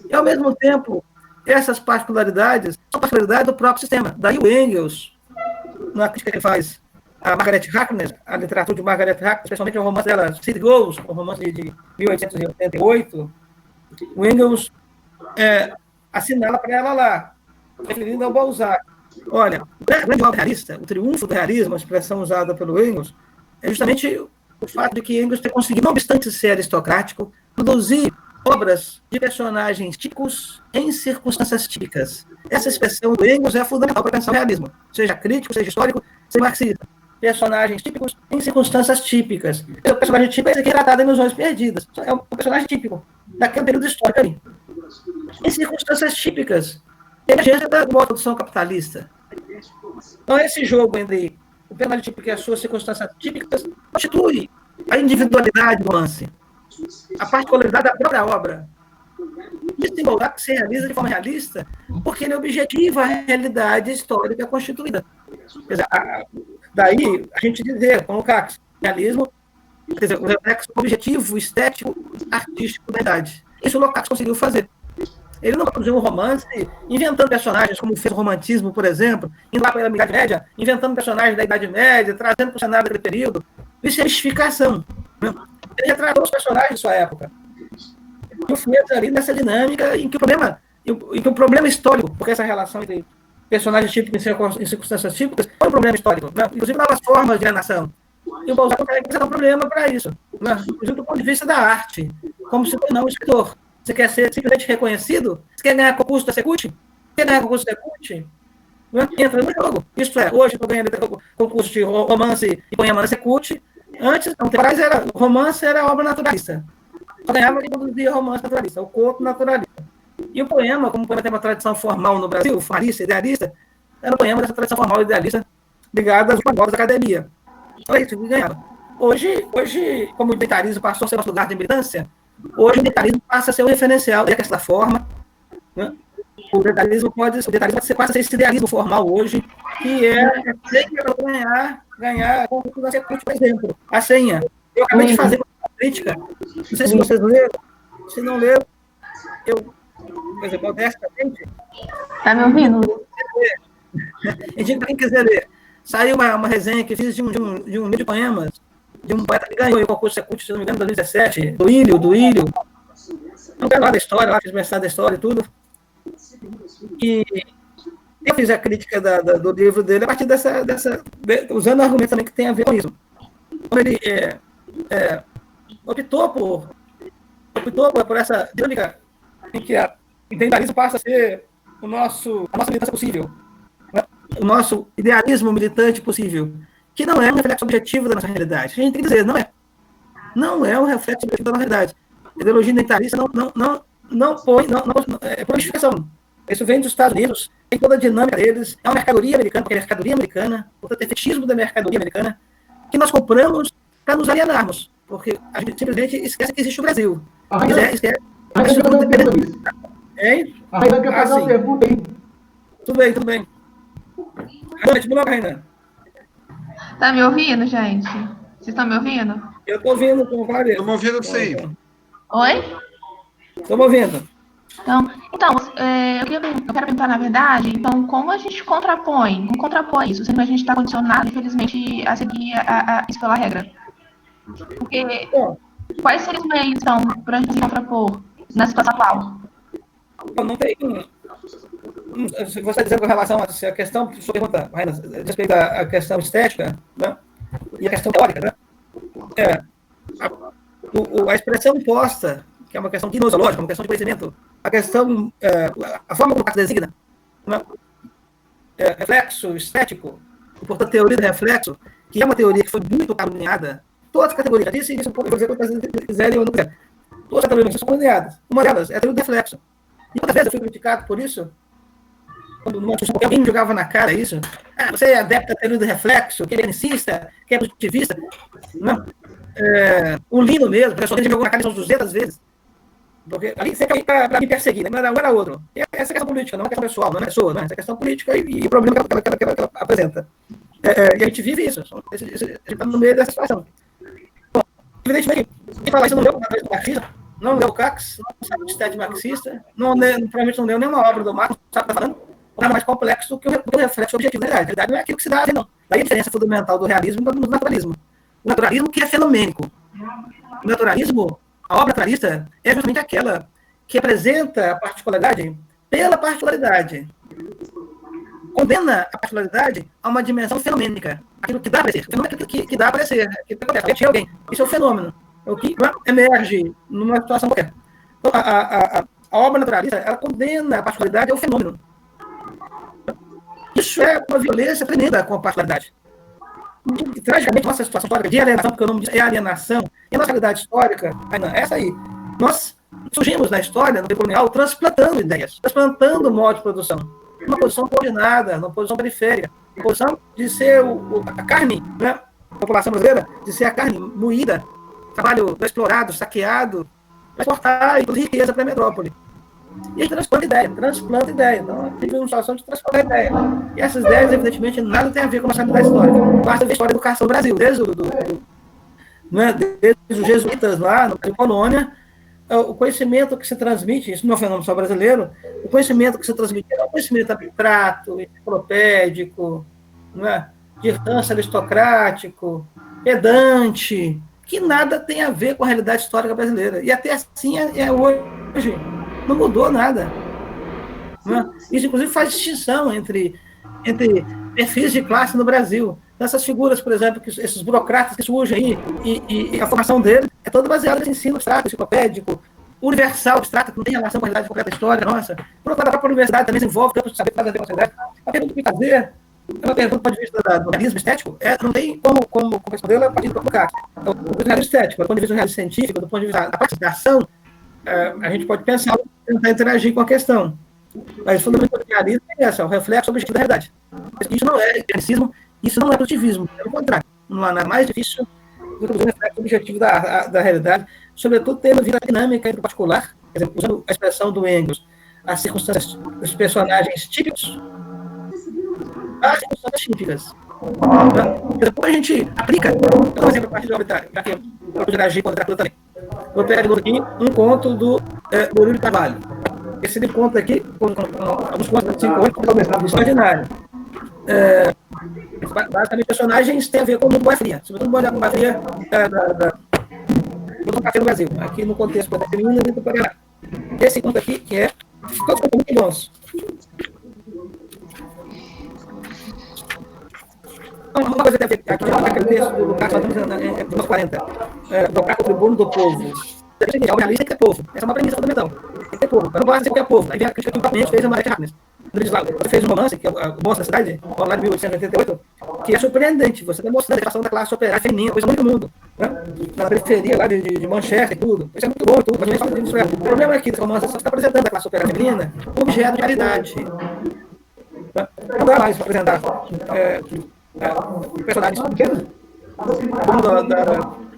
E, ao mesmo tempo, essas particularidades são particularidades do próprio sistema. Daí o Engels, na crítica que ele faz a Margaret Harkness, a literatura de Margaret Harkness, especialmente o romance dela, City Girls, o romance de 1888, o Engels assinala para ela lá, referindo ao Balzac. Olha, o grande obra realista, o triunfo do realismo, a expressão usada pelo Engels, é justamente o fato de que Engels ter conseguido, não obstante ser aristocrático, produzir obras de personagens típicos em circunstâncias típicas. Essa expressão do Engels é fundamental para pensar o realismo, seja crítico, seja histórico, seja marxista. Personagens típicos em circunstâncias típicas. O personagem típico é esse aqui retratado em Ilusões Perdidas. É um personagem típico daquele período histórico ali. Em circunstâncias típicas. Emergência da produção capitalista. Então, esse jogo entre o personagem típico e as suas circunstâncias típicas constitui a individualidade do lance, a particularidade da própria obra. Isso em Balzac se realiza de forma realista porque ele objetiva a realidade histórica constituída. Quer dizer, daí a gente dizer, como o Lukács, realismo, quer dizer, o reflexo objetivo, estético, artístico da idade. Isso o Lukács conseguiu fazer. Ele não produziu um romance inventando personagens, como fez o romantismo, por exemplo, indo lá para a Idade Média, inventando personagens da Idade Média, trazendo para o cenário daquele período. Isso é mistificação. Ele retratou os personagens de sua época. o fez ali nessa dinâmica em que o problema histórico, porque essa relação entre personagens típicos em circunstâncias típicas é um problema histórico, né? Inclusive novas formas de alienação. E o Balzac consegue apresentar um problema para isso, né? Inclusive do ponto de vista da arte, como se tornar um escritor. Você quer ser simplesmente reconhecido? Você quer ganhar concurso da Secult? Quer ganhar concurso da Secult? Entra no jogo. Isto é, hoje estou ganhando concurso de romance e poema na Secult. Antes, não tem mais, o romance era obra naturalista. Só ganhava quem produzia romance naturalista, o conto naturalista. E o poema, como o poema tem uma tradição formal no Brasil, formalista, idealista, era um poema dessa tradição formal idealista ligada às famosas da academia. Foi isso que ganhava. Hoje, como o identitarismo passou a ser nosso lugar de militância, hoje o identitarismo passa a ser o referencial dessa forma, né? O identitarismo passa a ser esse idealismo formal hoje, que é para ganhar a concurso da Secult, por exemplo. A senha. Eu acabei de fazer uma crítica, não sei se vocês leram, se não leram, por exemplo, modestamente. Está me ouvindo? Eu digo para quem quiser ler. Saiu uma resenha que fiz de um livro de poemas, de um poeta que ganhou o concurso Secult, se não me engano, em 2017, do Ilho. Não quero lá da história, lá fiz mestrado da história e tudo. E eu fiz a crítica do livro dele a partir usando argumentos também que tem a ver com isso. Quando ele optou por essa dinâmica em que o identitarismo passa a ser a nossa militância possível, né? O nosso idealismo militante possível, que não é um reflexo objetivo da nossa realidade. A gente tem que dizer, não é. Não é um reflexo objetivo da nossa realidade. A ideologia identitarista não põe justificação. Isso vem dos Estados Unidos, tem toda a dinâmica deles, é uma mercadoria americana, porque é mercadoria americana, portanto, é fetichismo da mercadoria americana, que nós compramos para nos alienarmos, porque a gente simplesmente esquece que existe o Brasil. Esquece. A Raina quer fazer uma pergunta aí. Tudo bem. Boa noite, Raina. Tá me ouvindo, gente? Vocês estão me ouvindo? Eu estou ouvindo com várias. Estamos ouvindo sim. Oi? Estamos ouvindo. Então, eu quero perguntar, na verdade, então, como a gente contrapõe isso, sendo que a gente está condicionado, infelizmente, a seguir isso pela regra? Porque quais seriam os meios, então, para a gente se contrapor na situação atual? Não tem. Se você está dizendo com relação a questão, sua pergunta, respeito à questão estética, né? E a questão teórica, né? A expressão posta, que é uma questão gnoseológica, uma questão de conhecimento, a forma como o Marx designa, né? Reflexo estético, portanto, teoria do reflexo, que é uma teoria que foi muito caluniada, todas as categorias, já disse isso, vou dizer quantas quiserem ou não quiserem, todas as categorias são caluniadas. Uma delas é a teoria do reflexo. E quantas vezes eu fui criticado por isso? Quando alguém me jogava na cara isso, você é adepto da teoria do reflexo, que é mecanicista, que é positivista. Não. O Lino mesmo, o professor me jogou na cara são 200 vezes. Porque ali sempre para me perseguir, né? Não era outro. E essa é questão política, não é questão pessoal, não é pessoa, não é? Essa é questão política e o problema que ela apresenta. E a gente vive isso, a gente está no meio dessa situação. Bom, evidentemente, quem fala isso não leu o marxismo, não leu o Cax, não sabe de estética marxista, provavelmente não leu nenhuma obra do Marx, não sabe o que está falando, nada mais complexo do que o reflexo objetivo da realidade. A realidade não é aquilo que se dá a ver, não. Daí a diferença fundamental do realismo e do naturalismo. O naturalismo que é fenomênico. O naturalismo, a obra naturalista, é justamente aquela que apresenta a particularidade pela particularidade. Condena a particularidade a uma dimensão fenomênica. Aquilo que dá para ser. O fenômeno que dá para ser. Que acontece. Alguém. Isso é o fenômeno. É o que emerge numa situação qualquer. Então, a obra naturalista, ela condena a particularidade ao fenômeno. Isso é uma violência tremenda com a particularidade. E, tragicamente, nossa situação histórica de alienação, porque o nome disso é alienação, e a nossa realidade histórica, essa aí, nós surgimos na história, no tempo colonial, transplantando ideias, transplantando o modo de produção. Uma posição coordenada, uma posição periférica, uma posição de ser a carne, né? A população brasileira, de ser a carne moída, trabalho explorado, saqueado, para exportar, inclusive, riqueza para a metrópole. E a gente transplanta ideia. Então, a gente vive uma situação de transplantar ideia. E essas ideias, evidentemente, nada tem a ver com a nossa realidade histórica. Basta ver a história da educação no Brasil, desde os jesuítas lá, na colônia, o conhecimento que se transmite, isso não é um fenômeno só brasileiro, o conhecimento que se transmite é um conhecimento abstrato, enciclopédico, não é? De ranço aristocrático, pedante, que nada tem a ver com a realidade histórica brasileira. E até assim é hoje. Não mudou nada. Né? Isso, inclusive, faz distinção entre perfis de classe no Brasil. Essas figuras, por exemplo, esses burocratas que surgem aí, e a formação deles é toda baseada nesse ensino abstrato, enciclopédico, universal, abstrato, que não tem relação com a realidade concreta da história nossa. Por outro lado, a própria universidade também desenvolve campo de saber fazer com a sociedade. A pergunta que me fazer é uma pergunta do ponto de vista do realismo estético, não tem como respondê-la a partir do colocar. Do ponto de vista do realismo estético, do ponto de vista do realismo científico, do ponto de vista da prática da ação, a gente pode pensar, tentar interagir com a questão. Mas o fundamento do realismo é essa, o reflexo objetivo da realidade. Isso não é realismo, isso não é positivismo, pelo contrário. Não há nada mais difícil do que o reflexo objetivo da realidade, sobretudo tendo vida dinâmica entre o particular, quer dizer, usando a expressão do Engels, as circunstâncias dos personagens típicos, as circunstâncias típicas. Depois a gente aplica, por exemplo, a partir de obra, já que eu vou interagir com a literatura também. Vou pegar de novo aqui um conto do Murilo de Carvalho. Esse conto aqui, alguns contos de 5 8, extraordinário. Basicamente, personagens têm a ver com o mundo Guerra Fria, sobretudo o mundo Guerra Fria do café no Brasil, aqui no contexto da feminina e do Paraná. Esse conto aqui, que é todos são muito bons. Uma coisa que deve ter aqui, aquele texto do Lucas, de 40, do Caco Tribuno do Povo. O realista tem que ter povo. Essa é uma premissa fundamental. Tem que ter povo. Eu não gosto de ter povo. Aí vem a crítica que o Papiamento fez a Marete Harkness. Ele fez um romance, que é o Monstro da Cidade, lá de 1888, que é surpreendente. Você está mostrando a relação da classe operária feminina, coisa muito do mundo. Né? Na periferia lá de Manchester e tudo. Isso é muito bom e tudo. O problema é que esse romance só está apresentando a classe operária feminina como objeto de caridade. Não dá mais para apresentar personagens pequenos,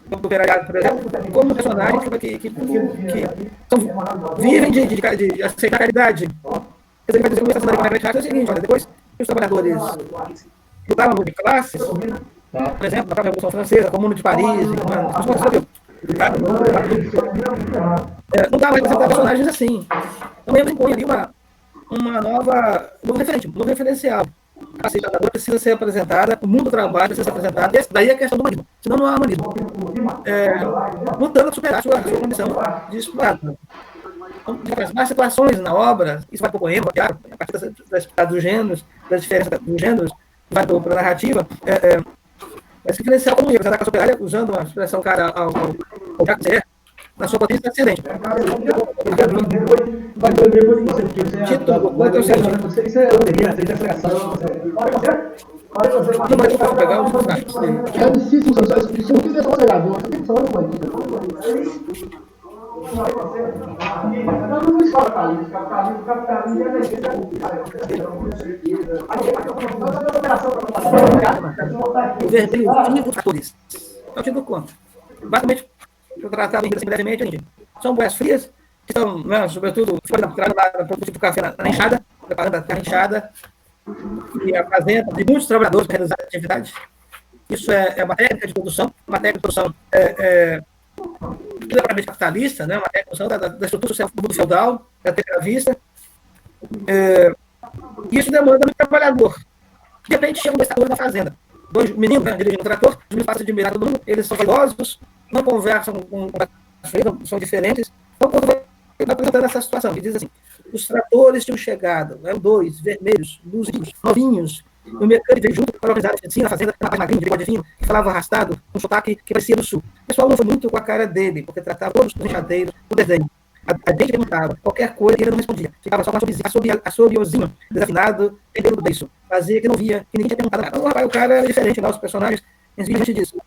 do operariado, por exemplo, como personagens que vivem de aceitar a caridade. Quer dizer, ele vai dizer que a Margaret Thatcher é o seguinte: olha, depois que os trabalhadores lutavam de classes, por exemplo, na própria Revolução Francesa, a Comuna de Paris, não dá mais para apresentar personagens assim. Então, ele impõe ali um novo referencial. A classe trabalhadora precisa ser apresentada, o mundo do trabalho precisa ser apresentado, daí a questão do humanismo, senão não há humanismo. Lutando a superar a sua condição de explorado. Então, mais situações na obra, isso vai para o poema, a partir dos gêneros, das diferenças dos gêneros, vai para a narrativa, vai se diferenciar como apresentar a classe operária, usando uma expressão cara ao Jacques na sua potência ascendente. Título do conto é o seguinte. Isso é loteria, isso é explicação. Não vai pegar os destaques dele. É difícil, se não quiser só pegar, você tem que falar uma coisa. O vermelho vivo fatores. É o título do conto. Basicamente, eu tratava brevemente, são boias frias, que estão, né, sobretudo, fora da produção do café na enxada, preparando a terra enxada, e a fazenda de muitos trabalhadores para realizar a atividade. Isso é uma técnica de produção, propriamente capitalista, né, uma técnica de produção da estrutura social do mundo feudal, da terra vista. Isso demanda muito trabalhador. De repente, chega um pescador na fazenda. Dois meninos, né, dirigindo um trator, os meninos passam de admirar todo mundo, eles são idosos, não conversam com são diferentes. Então, quando vai apresentando essa situação, que diz assim: os tratores tinham chegado, eram 2, vermelhos, luzidos, novinhos, o mecânico veio junto para organizar a oficina, na fazenda, rapaz magrinho, de bigode fino, que falava arrastado, com um sotaque que parecia do sul. O pessoal não foi muito com a cara dele, porque tratava todos os enxadeiros, o desenho. A gente perguntava, qualquer coisa ele não respondia. Ficava só com assobiozinho, desafinado, perdendo do beiço. Fazia que não via, que ninguém tinha perguntado nada. Então, o cara era diferente, os personagens, simplesmente disso.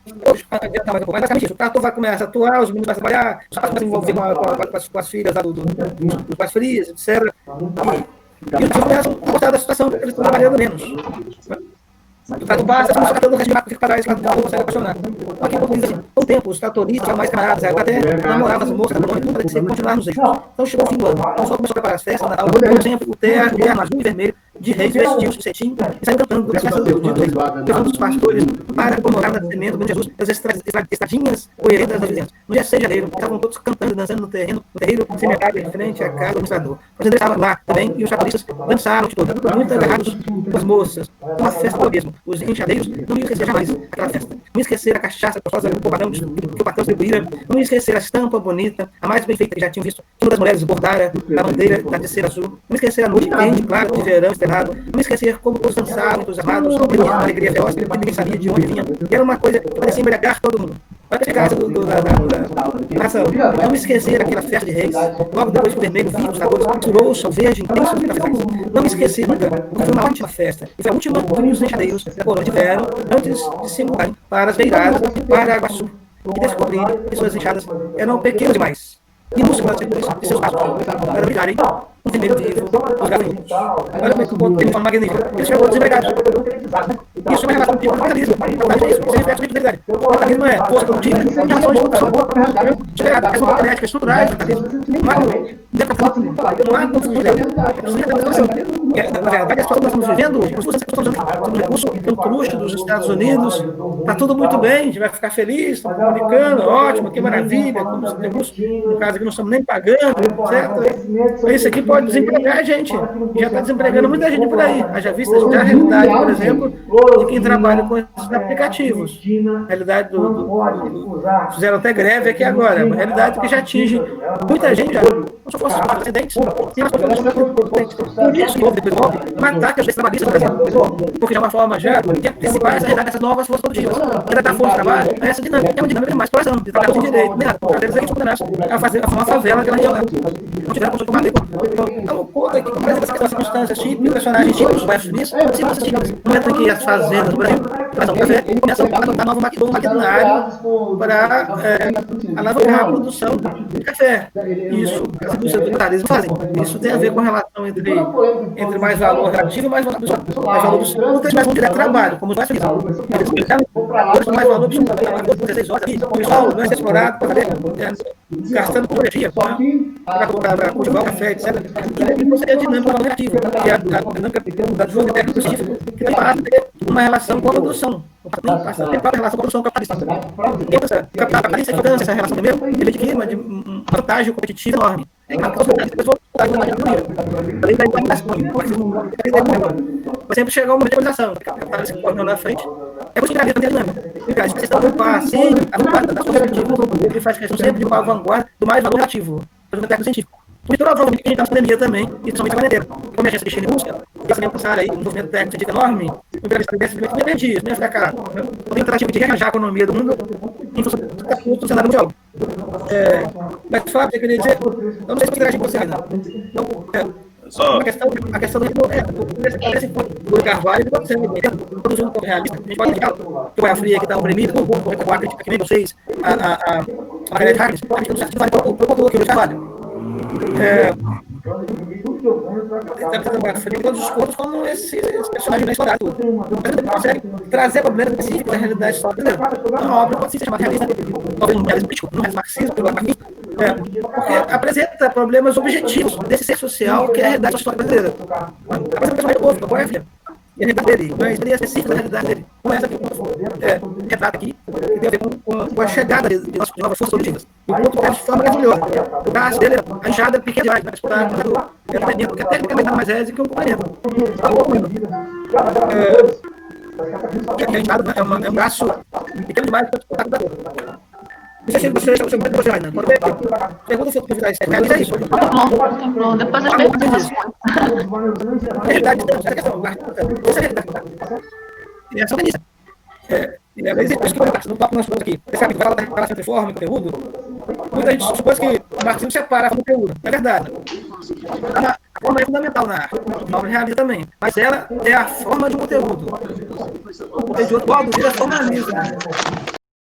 Mas basicamente isso, o trator vai começar a atuar, os meninos vão trabalhar, os pais começam a se envolver com as filhas dos pais frias, etc. E os pais começam a gostar da situação, porque eles estão trabalhando menos. O trator passa, os tratores regimados ficam para trás, o trator consegue apaixonar. Aqui, como diz assim, com o tempo, os tratoristas eram mais camaradas, até namoravam as moças, tudo tem que continuar nos eixos. Então chegou o fim do ano, o pessoal começou a preparar as festas, Natal, como sempre, o terno azul e vermelho, de reis vestidos de cetim e saíram cantando as festas de Deus, levando os pastores para comemorar o nascimento de Jesus, as estradinhas coerentes das vizinhanças. No dia 6 de janeiro, estavam todos cantando e dançando no terreiro semeado em frente à casa do administrador. O fazendeiro estava lá também e os chapalistas dançaram de tudo, muito agarrados com as moças. Uma festa boa mesmo. Os enxadeiros não iam esquecer jamais aquela festa. Não iam esquecer a cachaça gostosa que o patrão distribuía. Não iam esquecer a estampa bonita, a mais bem feita que já tinham visto, que uma das mulheres bordara na bandeira da terceira azul. Não iam esquecer a noite quente, claro, de verão estrelado. Não iam esquecer como todos dançavam, entusiasmados, uma alegria feroz, que ninguém sabia de onde vinha. E era uma coisa que parecia embriagar todo mundo. Olha a casa da nação. Não esquecer aquela festa de reis, logo depois que o vermelho vivo dos sabores misturou-se ao verde intenso dos cafezais. Não esquecer nunca, porque foi uma ótima festa. E foi a última que os enxadeiros da coroa tiveram antes de se mudarem para as beiradas, para Aguaçu, e descobriram que suas enxadas eram pequenas demais. E músculas de seus passos para brilharem no vermelho vivo dos gafanhotos. Olha como é que o ponto tem uma forma magnífica. Eles chegou desempregados. Isso é uma relação tipo capitalismo. Isso é reflexo de fidelidade. O capitalismo é força produtiva, é relação de produção. As formas genéticas estruturais do capitalismo não há confusão dela. Na verdade, as pessoas que nós estamos vivendo, os recursos pelo truste dos Estados Unidos, está tudo muito bem, a gente vai ficar feliz, estamos comunicando, ótimo, que maravilha, como os recursos, no caso aqui, não estamos nem pagando, certo? Isso aqui pode desempregar a gente, já está desempregando muita gente por aí. Haja vista já a realidade, por exemplo, de quem trabalha com esses aplicativos. A realidade fizeram até greve aqui agora, uma realidade que já atinge muita gente, já. Não só fosse acidentes, tem umas pessoas por isso que houve depois um ataque aos trabalhistas no Brasil, porque de uma forma já de antecipar essa realidade dessas novas forças produtivas. Ainda dá força de trabalho, essa dinâmica é uma dinâmica de mais exploração, de trabalhar sem direito, nem nada. Eles aqui são condenados a fazer uma favela naquela região lá. Não tiveram como tomar lei. Então, conta aqui, por exemplo, essas circunstâncias típicas, personagens típicos do bairro Suíço, circunstâncias típicas. Não é que as fazendas do Brasil, mas o café começam a adotar novo maquinário para alavancar a produção de café. Isso, as indústrias do capitalismo fazem. Isso tem a ver com a relação entre mais valor relativo e mais valor absoluto. Mais valor absoluto, mais valor direto de trabalho, como os mais felizes. Mais valor absoluto, 16 horas aqui, o pessoal não é explorado para fazer, gastando por energia, para cultivar o café, etc. E você tem a dinâmica do valor negativo, que é a dinâmica da desenvolvimento técnico específico, que tem para ter uma relação com a produção. Passa a ter uma relação com a produção capitalista. Essa capitalista é importante, essa relação primeiro, ele adquire uma vantagem competitiva enorme. Vai sempre chegar uma modernização, a capitalista se correndo na frente. É por isso que a vida não tem dinâmica. Se você está ocupar assim, a vanguarda das coisas ele faz questão sempre de uma vanguarda do mais valor relativo, do técnico científico. Por isso, provavelmente, a gente está na pandemia também, e principalmente a quarentena. Como a agência de China e busca, e essa pensar aí, um movimento técnico científico enorme, o imperialismo simplesmente não perdia, não ia ficar caro. Uma tentativa de rearranjar a economia do mundo em função do cenário mundial. Mas, Fábio, eu queria dizer, eu não sei se você interagir com você ainda. Então, a questão do Carvalho, ele pode ser produzindo um pouco realista. A gente pode indicar que o Goiás Fria que está oprimido, o Acre, que nem vocês, a Margareth Harris, a gente não sabe se vai propor aqui o Carvalho. Todos os corpos como esses personagens bem explorados. Mas ele consegue trazer problemas específicos da realidade histórica brasileira. Uma obra pode ser chamada realista, talvez um realismo político, um realismo marxismo, pelo marxismo, porque apresenta problemas objetivos desse ser social que é a realidade histórica brasileira. Apresenta o personagem do povo, do Goiás. E a realidade dele, uma experiência específica da realidade dele. Como essa que o retrata aqui, que tem a ver com a chegada de novas forças produtivas. O ponto de forma maravilhosa. O braço dele, a enxada pequena demais, vai disputar com o porque tecnicamente está mais leve que um companheiro. A enxada é um braço pequeno demais para disputar com o companheiro. Não sei se você vai depois ainda. Pergunta se eu convidar esse é isso. Templou. Depois as perguntas. A realidade essa questão. Essa é a realidade. E essa organiza. No papo nós falamos aqui, você sabe que vai falar da relação entre forma e conteúdo. Muita gente supõe que o marxismo separa a forma do conteúdo. É verdade. A forma é fundamental na arte. Na obra realista também. Mas ela é a forma de um conteúdo. O conteúdo de outro modo vira formalismo.